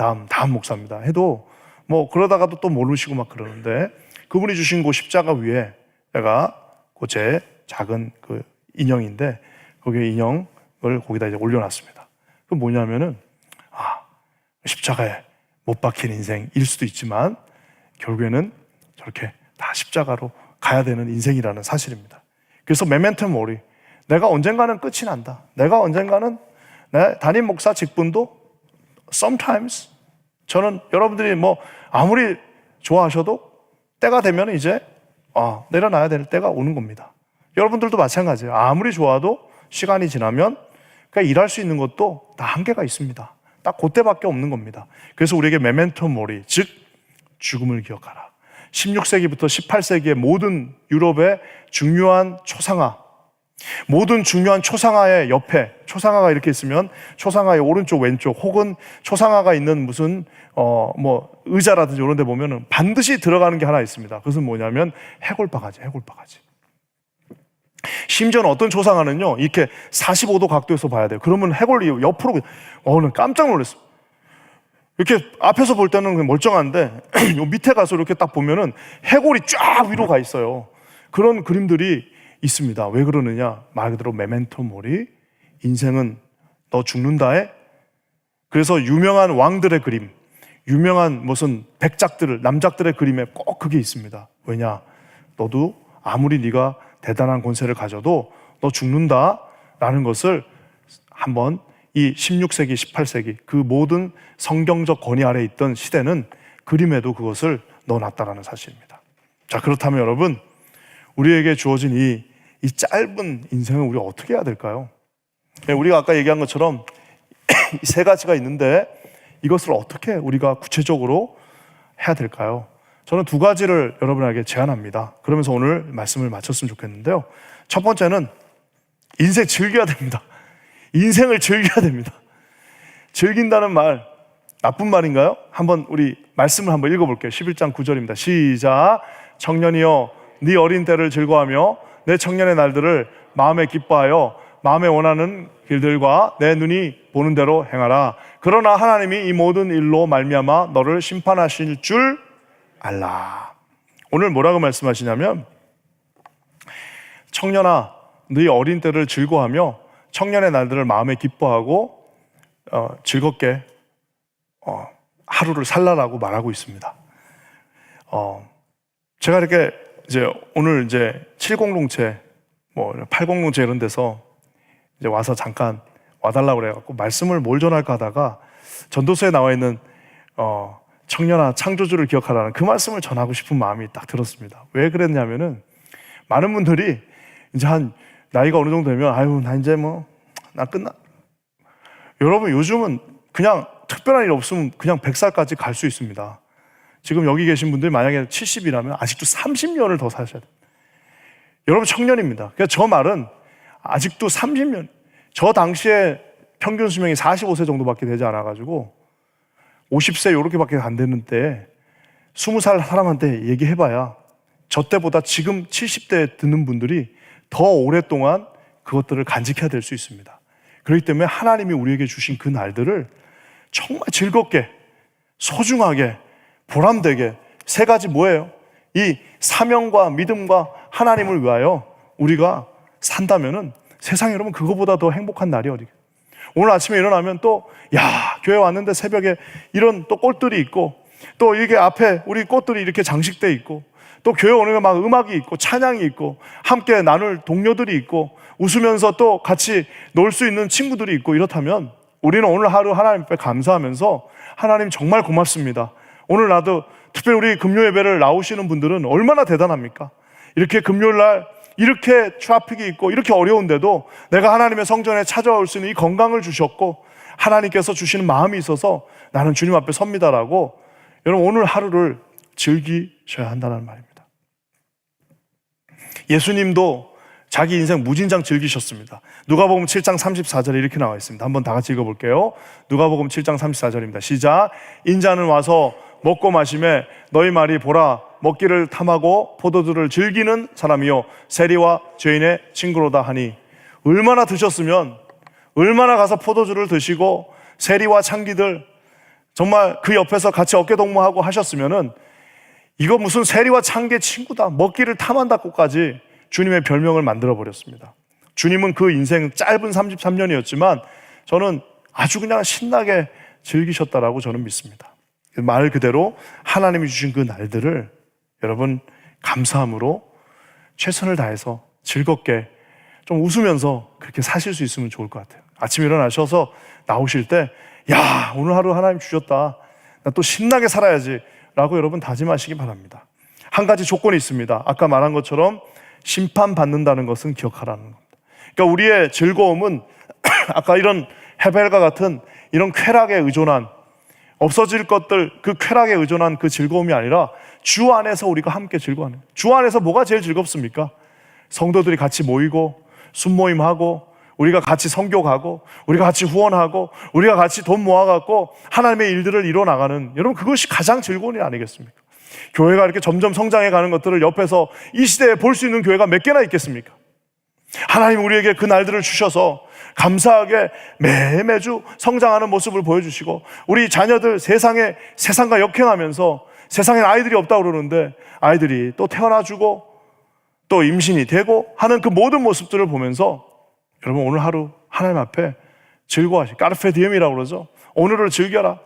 목사입니다 해도 뭐 그러다가도 또 모르시고 막 그러는데, 그분이 주신 그 십자가 위에 내가 그 제 작은 그 인형인데 거기에 인형을 거기다 이제 올려놨습니다. 그 뭐냐면은 십자가에 못 박힌 인생일 수도 있지만 결국에는 저렇게 다 십자가로 가야 되는 인생이라는 사실입니다. 그래서 메멘토 모리, 내가 언젠가는 끝이 난다. 내가 언젠가는 내 담임 목사 직분도 sometimes, 저는 여러분들이 뭐 아무리 좋아하셔도 때가 되면 이제 내려놔야 될 때가 오는 겁니다. 여러분들도 마찬가지예요. 아무리 좋아도 시간이 지나면 그러니까 일할 수 있는 것도 다 한계가 있습니다. 딱 그때밖에 없는 겁니다. 그래서 우리에게 메멘토 모리, 즉 죽음을 기억하라. 16세기부터 18세기의 모든 유럽의 중요한 초상화, 모든 중요한 초상화의 옆에, 초상화가 이렇게 있으면 초상화의 오른쪽 왼쪽 혹은 초상화가 있는 무슨 의자라든지 이런 데 보면은 반드시 들어가는 게 하나 있습니다. 그것은 뭐냐면 해골바가지. 심지어는 어떤 초상화는요, 이렇게 45도 각도에서 봐야 돼요. 그러면 해골이 옆으로, 난 깜짝 놀랐어요. 이렇게 앞에서 볼 때는 그냥 멀쩡한데 요 밑에 가서 이렇게 딱 보면은 해골이 쫙 위로 가 있어요. 그런 그림들이 있습니다. 왜 그러느냐? 말 그대로 메멘토 모리, 인생은 너 죽는다에. 그래서 유명한 왕들의 그림, 유명한 무슨 백작들, 남작들의 그림에 꼭 그게 있습니다. 왜냐? 너도 아무리 네가 대단한 권세를 가져도 너 죽는다라는 것을 한번 이 16세기, 18세기 그 모든 성경적 권위 아래 있던 시대는 그림에도 그것을 넣어놨다라는 사실입니다. 자, 그렇다면 여러분, 우리에게 주어진 이 짧은 인생을 우리가 어떻게 해야 될까요? 우리가 아까 얘기한 것처럼 이 세 가지가 있는데 이것을 어떻게 우리가 구체적으로 해야 될까요? 저는 두 가지를 여러분에게 제안합니다. 그러면서 오늘 말씀을 마쳤으면 좋겠는데요. 첫 번째는 인생 즐겨야 됩니다. 인생을 즐겨야 됩니다. 즐긴다는 말 나쁜 말인가요? 한번 우리 말씀을 한번 읽어볼게요. 11장 9절입니다. 시작. 청년이여 네 어린 때를 즐거워하며 내 청년의 날들을 마음에 기뻐하여 마음에 원하는 길들과 내 눈이 보는 대로 행하라. 그러나 하나님이 이 모든 일로 말미암아 너를 심판하실 줄 알라. 오늘 뭐라고 말씀하시냐면, 청년아 네 어린 때를 즐거워하며 청년의 날들을 마음에 기뻐하고 즐겁게 하루를 살라라고 말하고 있습니다. 제가 이렇게 이제 오늘 이제 70롱체, 80롱체 이런 데서 이제 와서 잠깐 와달라고 그래갖고 말씀을 뭘 전할까 하다가 전도서에 나와 있는 청년아 창조주를 기억하라는 그 말씀을 전하고 싶은 마음이 딱 들었습니다. 왜 그랬냐면은 많은 분들이 이제 한 나이가 어느 정도 되면 나 이제 나 끝나. 여러분 요즘은 그냥 특별한 일 없으면 그냥 100살까지 갈 수 있습니다. 지금 여기 계신 분들이 만약에 70이라면 아직도 30년을 더 사셔야 돼요. 여러분 청년입니다. 그러니까 저 말은 아직도 30년, 저 당시에 평균 수명이 45세 정도밖에 되지 않아가지고 50세 요렇게밖에 안 되는 때 20살 사람한테 얘기해봐야 저 때보다 지금 70대 듣는 분들이 더 오랫동안 그것들을 간직해야 될 수 있습니다. 그렇기 때문에 하나님이 우리에게 주신 그 날들을 정말 즐겁게, 소중하게, 보람되게, 세 가지 뭐예요? 이 사명과 믿음과 하나님을 위하여 우리가 산다면은 세상에 여러분 그거보다 더 행복한 날이 어디. 오늘 아침에 일어나면 또 교회 왔는데 새벽에 이런 또 꽃들이 있고 또 이게 앞에 우리 꽃들이 이렇게 장식돼 있고 또 교회 오는 게 막 음악이 있고 찬양이 있고 함께 나눌 동료들이 있고 웃으면서 또 같이 놀 수 있는 친구들이 있고 이렇다면 우리는 오늘 하루 하나님 앞에 감사하면서 하나님 정말 고맙습니다. 오늘 나도 특별히 우리 금요 예배를 나오시는 분들은 얼마나 대단합니까? 이렇게 금요일 날 이렇게 트래픽이 있고 이렇게 어려운데도 내가 하나님의 성전에 찾아올 수 있는 이 건강을 주셨고 하나님께서 주시는 마음이 있어서 나는 주님 앞에 섭니다라고 여러분, 오늘 하루를 즐기셔야 한다는 말입니다. 예수님도 자기 인생 무진장 즐기셨습니다. 누가복음 7장 34절에 이렇게 나와 있습니다. 한번 다 같이 읽어볼게요. 누가복음 7장 34절입니다. 시작. 인자는 와서 먹고 마시매 너희 말이 보라 먹기를 탐하고 포도주를 즐기는 사람이요 세리와 죄인의 친구로다 하니, 얼마나 드셨으면, 얼마나 가서 포도주를 드시고 세리와 창기들 정말 그 옆에서 같이 어깨동무하고 하셨으면은, 이거 무슨 세리와 창기의 친구다, 먹기를 탐한다고까지 주님의 별명을 만들어버렸습니다. 주님은 그 인생 짧은 33년이었지만 저는 아주 그냥 신나게 즐기셨다라고 저는 믿습니다. 말 그대로 하나님이 주신 그 날들을 여러분 감사함으로 최선을 다해서 즐겁게 좀 웃으면서 그렇게 사실 수 있으면 좋을 것 같아요. 아침에 일어나셔서 나오실 때, 야, 오늘 하루 하나님 주셨다, 나 또 신나게 살아야지 라고 여러분 다짐하시기 바랍니다. 한 가지 조건이 있습니다. 아까 말한 것처럼 심판받는다는 것은 기억하라는 겁니다. 그러니까 우리의 즐거움은 아까 이런 헤벨과 같은 이런 쾌락에 의존한, 없어질 것들, 그 쾌락에 의존한 그 즐거움이 아니라 주 안에서 우리가 함께 즐거워하는, 주 안에서 뭐가 제일 즐겁습니까? 성도들이 같이 모이고 순모임하고 우리가 같이 선교 가고 우리가 같이 후원하고 우리가 같이 돈 모아갖고 하나님의 일들을 이뤄나가는, 여러분 그것이 가장 즐거운 일 아니겠습니까? 교회가 이렇게 점점 성장해 가는 것들을 옆에서 이 시대에 볼 수 있는 교회가 몇 개나 있겠습니까? 하나님 우리에게 그 날들을 주셔서 감사하게 매주 성장하는 모습을 보여주시고, 우리 자녀들 세상과 역행하면서, 세상엔 아이들이 없다고 그러는데 아이들이 또 태어나주고 또 임신이 되고 하는 그 모든 모습들을 보면서 여러분 오늘 하루 하나님 앞에 즐거워하시, 까르페 디엠이라고 그러죠. 오늘을 즐겨라,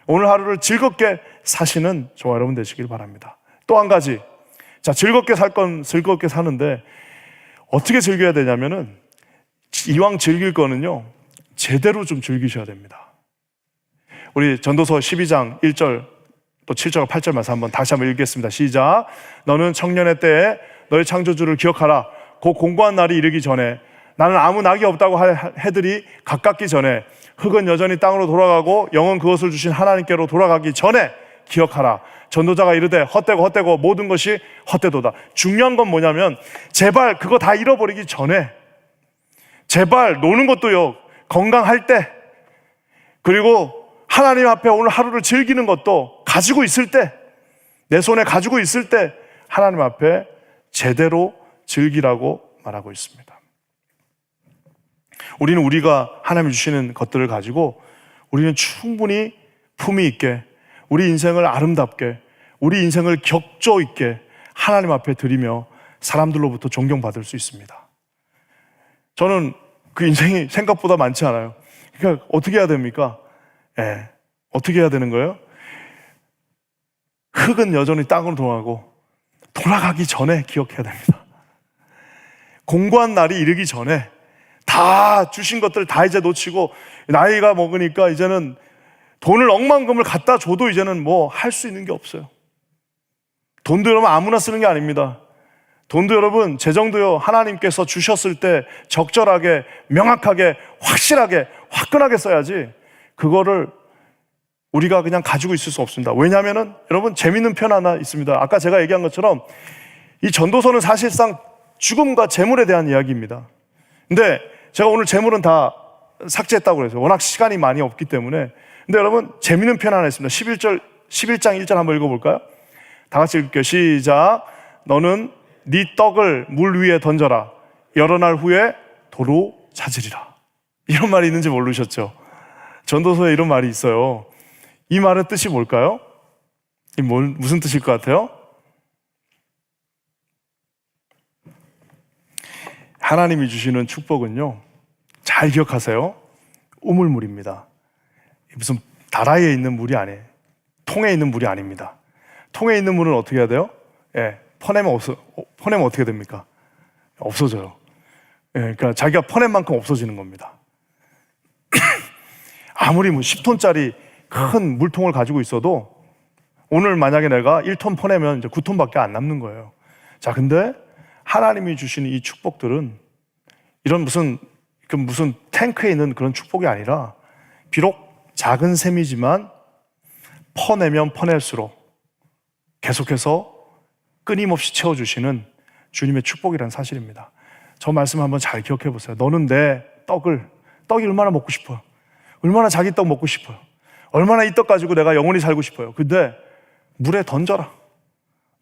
오늘 하루를 즐겁게 사시는 저와 여러분 되시길 바랍니다. 또 한 가지, 자, 즐겁게 살 건 즐겁게 사는데 어떻게 즐겨야 되냐면은, 이왕 즐길 거는요 제대로 좀 즐기셔야 됩니다. 우리 전도서 12장 1절 또 7절 8절 말씀 다시 한번 읽겠습니다. 시작. 너는 청년의 때에 너의 창조주를 기억하라. 곧 공고한 날이 이르기 전에, 나는 아무 낙이 없다고 할 해들이 가깝기 전에, 흙은 여전히 땅으로 돌아가고 영은 그것을 주신 하나님께로 돌아가기 전에 기억하라. 전도자가 이르되 헛되고 모든 것이 헛되도다. 중요한 건 뭐냐면, 제발 그거 다 잃어버리기 전에, 제발 노는 것도요 건강할 때, 그리고 하나님 앞에 오늘 하루를 즐기는 것도 가지고 있을 때, 내 손에 가지고 있을 때 하나님 앞에 제대로 즐기라고 말하고 있습니다. 우리는 우리가 하나님이 주시는 것들을 가지고 우리는 충분히 품위 있게, 우리 인생을 아름답게, 우리 인생을 격조 있게 하나님 앞에 드리며 사람들로부터 존경받을 수 있습니다. 저는 그 인생이 생각보다 많지 않아요. 그러니까 어떻게 해야 됩니까? 어떻게 해야 되는 거예요? 흙은 여전히 땅으로 돌아가기 전에 기억해야 됩니다. 공고한 날이 이르기 전에 다 주신 것들 다 이제 놓치고, 나이가 먹으니까 이제는 돈을 억만금을 갖다 줘도 이제는 뭐 할 수 있는 게 없어요. 돈도 여러분 아무나 쓰는 게 아닙니다. 돈도 여러분, 재정도요 하나님께서 주셨을 때 적절하게, 명확하게, 확실하게, 화끈하게 써야지 그거를 우리가 그냥 가지고 있을 수 없습니다. 왜냐하면은 여러분 재밌는 편 하나 있습니다. 아까 제가 얘기한 것처럼 이 전도서는 사실상 죽음과 재물에 대한 이야기입니다. 근데 제가 오늘 재물은 다 삭제했다고 그래서 워낙 시간이 많이 없기 때문에. 근데 여러분 재밌는 편 하나 있습니다. 11장 1절 한번 읽어볼까요? 다 같이 읽을게요. 시작. 너는 네 떡을 물 위에 던져라. 여러 날 후에 도로 찾으리라. 이런 말이 있는지 모르셨죠? 전도서에 이런 말이 있어요. 이 말의 뜻이 뭘까요? 무슨 뜻일 것 같아요? 하나님이 주시는 축복은요, 잘 기억하세요. 우물물입니다. 무슨 다라이에 있는 물이 아니에요. 통에 있는 물이 아닙니다. 통에 있는 물은 어떻게 해야 돼요? 퍼내면 어떻게 됩니까? 없어져요. 그러니까 자기가 퍼낸 만큼 없어지는 겁니다. 아무리 10톤짜리 큰 물통을 가지고 있어도 오늘 만약에 내가 1톤 퍼내면 이제 9톤밖에 안 남는 거예요. 자, 근데 하나님이 주시는 이 축복들은 이런 무슨 탱크에 있는 그런 축복이 아니라, 비록 작은 셈이지만 퍼내면 퍼낼수록 계속해서 끊임없이 채워주시는 주님의 축복이라는 사실입니다. 저 말씀 한번 잘 기억해 보세요. 너는 내 떡이 얼마나 먹고 싶어요. 얼마나 자기 떡 먹고 싶어요. 얼마나 이 떡 가지고 내가 영원히 살고 싶어요. 근데 물에 던져라.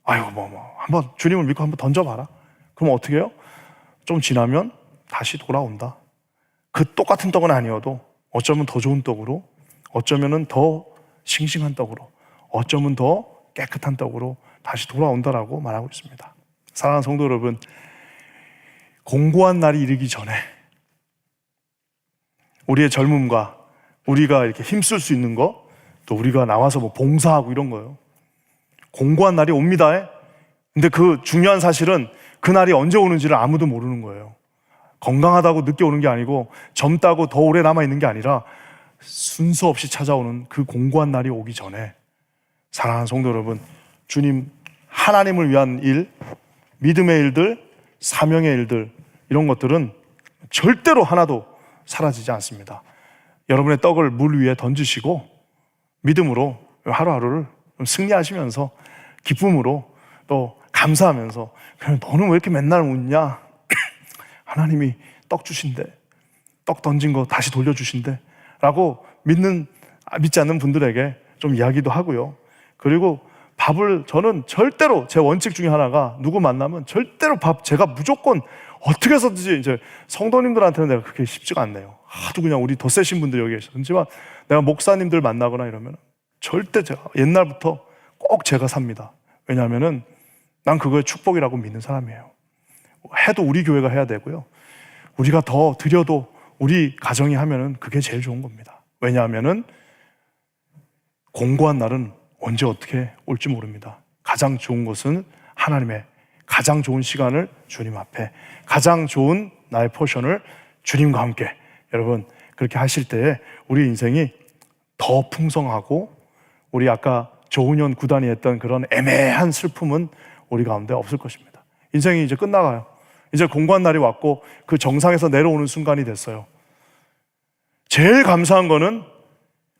한번 주님을 믿고 한번 던져봐라. 그럼 어떻게 해요? 좀 지나면 다시 돌아온다. 그 똑같은 떡은 아니어도 어쩌면 더 좋은 떡으로, 어쩌면 더 싱싱한 떡으로, 어쩌면 더 깨끗한 떡으로 다시 돌아온다라고 말하고 있습니다. 사랑하는 성도 여러분, 공고한 날이 이르기 전에 우리의 젊음과 우리가 이렇게 힘쓸 수 있는 거, 또 우리가 나와서 뭐 봉사하고 이런 거요. 공고한 날이 옵니다. 근데 그 중요한 사실은 그 날이 언제 오는지를 아무도 모르는 거예요. 건강하다고 늦게 오는 게 아니고 젊다고 더 오래 남아있는 게 아니라 순서 없이 찾아오는 그 공고한 날이 오기 전에 사랑하는 성도 여러분, 주님 하나님을 위한 일, 믿음의 일들, 사명의 일들, 이런 것들은 절대로 하나도 사라지지 않습니다. 여러분의 떡을 물 위에 던지시고 믿음으로 하루하루를 승리하시면서 기쁨으로 또 감사하면서, 너는 왜 이렇게 맨날 웃냐? 하나님이 떡 주신대, 떡 던진 거 다시 돌려주신대 라고 믿지 않는 분들에게 좀 이야기도 하고요. 그리고 밥을, 저는 절대로 제 원칙 중에 하나가, 누구 만나면 절대로 제가 무조건 어떻게 해서든지, 이제 성도님들한테는 내가 그렇게 쉽지가 않네요. 하도 그냥 우리 더 세신 분들 여기 계시지만 내가 목사님들 만나거나 이러면 절대 제가 옛날부터 꼭 제가 삽니다. 왜냐하면은 난 그거의 축복이라고 믿는 사람이에요. 해도 우리 교회가 해야 되고요. 우리가 더 드려도 우리 가정이 하면은 그게 제일 좋은 겁니다. 왜냐하면은 공고한 날은 언제 어떻게 올지 모릅니다. 가장 좋은 것은 하나님의 가장 좋은 시간을 주님 앞에, 가장 좋은 나의 포션을 주님과 함께, 여러분 그렇게 하실 때에 우리 인생이 더 풍성하고, 우리 아까 조은현 구단이 했던 그런 애매한 슬픔은 우리 가운데 없을 것입니다. 인생이 이제 끝나가요. 이제 공고한 날이 왔고 그 정상에서 내려오는 순간이 됐어요. 제일 감사한 거는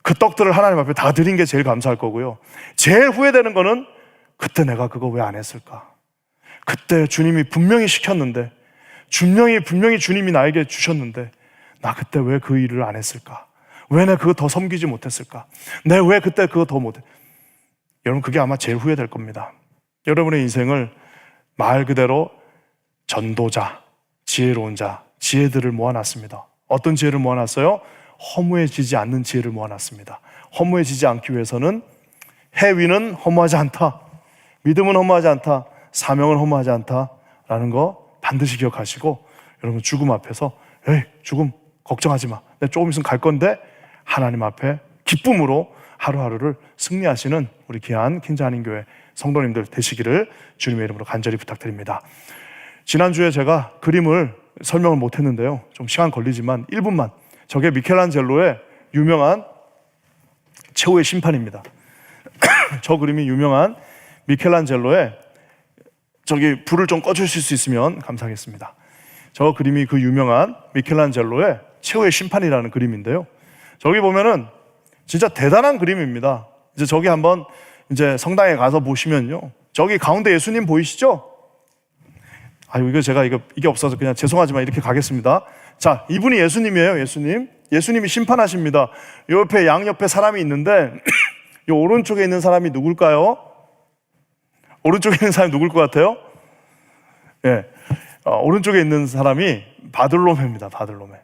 그 떡들을 하나님 앞에 다 드린 게 제일 감사할 거고요. 제일 후회되는 거는 그때 내가 그거 왜 안 했을까? 그때 주님이 분명히 시켰는데, 분명히 주님이 나에게 주셨는데 나 그때 왜 그 일을 안 했을까? 왜 내가 그거 더 섬기지 못했을까? 내가 왜 그때 그거 더 못해? 여러분 그게 아마 제일 후회될 겁니다. 여러분의 인생을 말 그대로 전도자, 지혜로운 자, 지혜들을 모아놨습니다. 어떤 지혜를 모아놨어요? 허무해지지 않는 지혜를 모아놨습니다. 허무해지지 않기 위해서는 해위는 허무하지 않다, 믿음은 허무하지 않다, 사명은 허무하지 않다라는 거 반드시 기억하시고, 여러분 죽음 앞에서 죽음 걱정하지 마, 내가 조금 있으면 갈 건데 하나님 앞에 기쁨으로 하루하루를 승리하시는 우리 귀한 킹자한인교회 성도님들 되시기를 주님의 이름으로 간절히 부탁드립니다. 지난주에 제가 그림을 설명을 못했는데요, 좀 시간 걸리지만 1분만. 저게 미켈란젤로의 유명한 최후의 심판입니다. 저 그림이 유명한 미켈란젤로의, 저기 불을 좀 꺼주실 수 있으면 감사하겠습니다. 저 그림이 그 유명한 미켈란젤로의 최후의 심판이라는 그림인데요, 저기 보면은 진짜 대단한 그림입니다. 이제 저기 한번 이제 성당에 가서 보시면요, 저기 가운데 예수님 보이시죠? 이거 제가 이게 없어서 그냥 죄송하지만 이렇게 가겠습니다. 자, 이분이 예수님이에요. 예수님이 심판하십니다. 옆에 양옆에 사람이 있는데 이 오른쪽에 있는 사람이 누굴까요? 오른쪽에 있는 사람이 누굴 것 같아요? 오른쪽에 있는 사람이 바들로메입니다. 바들로메.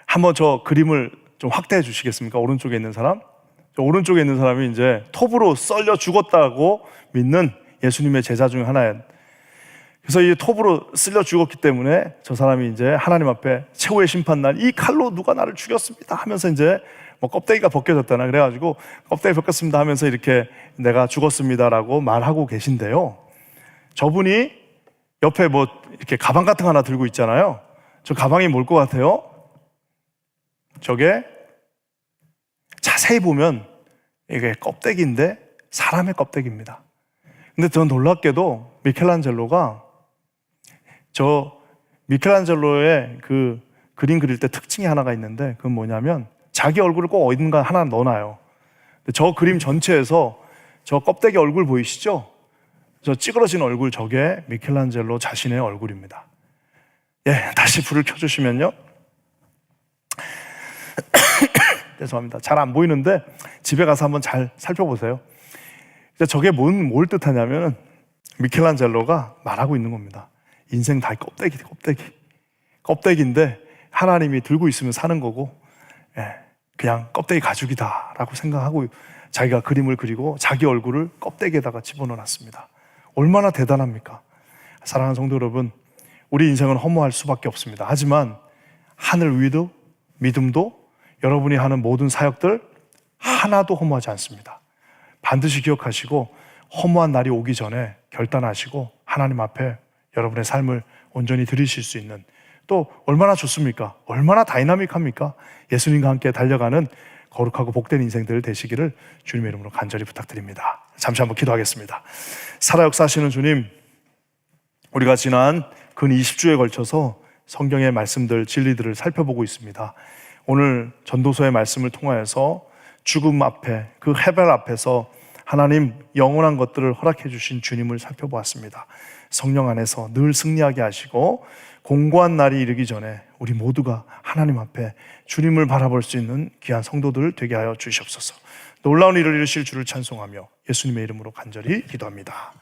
한번 저 그림을 좀 확대해 주시겠습니까? 오른쪽에 있는 사람. 오른쪽에 있는 사람이 이제 톱으로 썰려 죽었다고 믿는 예수님의 제자 중 하나예요. 그래서 이 톱으로 쓸려 죽었기 때문에 저 사람이 이제 하나님 앞에 최후의 심판날, 이 칼로 누가 나를 죽였습니다 하면서 이제 뭐 껍데기가 벗겨졌다나 그래가지고 껍데기 벗겼습니다 하면서 이렇게 내가 죽었습니다라고 말하고 계신데요, 저분이 옆에 뭐 이렇게 가방 같은 거 하나 들고 있잖아요. 저 가방이 뭘 것 같아요? 저게 자세히 보면 이게 껍데기인데 사람의 껍데기입니다. 근데 더 놀랍게도 미켈란젤로의 그 그림 그릴 때 특징이 하나가 있는데, 그건 뭐냐면 자기 얼굴을 꼭 어딘가 하나 넣어놔요. 저 그림 전체에서 저 껍데기 얼굴 보이시죠? 저 찌그러진 얼굴, 저게 미켈란젤로 자신의 얼굴입니다. 예, 다시 불을 켜주시면요. 죄송합니다. 잘 안 보이는데 집에 가서 한번 잘 살펴보세요. 저게 뭘 뜻하냐면 미켈란젤로가 말하고 있는 겁니다. 인생 다 껍데기. 껍데기인데 하나님이 들고 있으면 사는 거고, 그냥 껍데기 가죽이다라고 생각하고 자기가 그림을 그리고 자기 얼굴을 껍데기에다가 집어넣어놨습니다. 얼마나 대단합니까? 사랑하는 성도 여러분, 우리 인생은 허무할 수밖에 없습니다. 하지만 하늘 위도 믿음도 여러분이 하는 모든 사역들 하나도 허무하지 않습니다. 반드시 기억하시고 허무한 날이 오기 전에 결단하시고 하나님 앞에 여러분의 삶을 온전히 드리실 수 있는, 또 얼마나 좋습니까? 얼마나 다이나믹합니까? 예수님과 함께 달려가는 거룩하고 복된 인생들 되시기를 주님의 이름으로 간절히 부탁드립니다. 잠시 한번 기도하겠습니다. 살아 역사하시는 주님, 우리가 지난 근 20주에 걸쳐서 성경의 말씀들, 진리들을 살펴보고 있습니다. 오늘 전도서의 말씀을 통하여서 죽음 앞에, 그 해발 앞에서 하나님 영원한 것들을 허락해 주신 주님을 살펴보았습니다. 성령 안에서 늘 승리하게 하시고 공고한 날이 이르기 전에 우리 모두가 하나님 앞에 주님을 바라볼 수 있는 귀한 성도들 되게 하여 주시옵소서. 놀라운 일을 이루실 주를 찬송하며 예수님의 이름으로 간절히 기도합니다.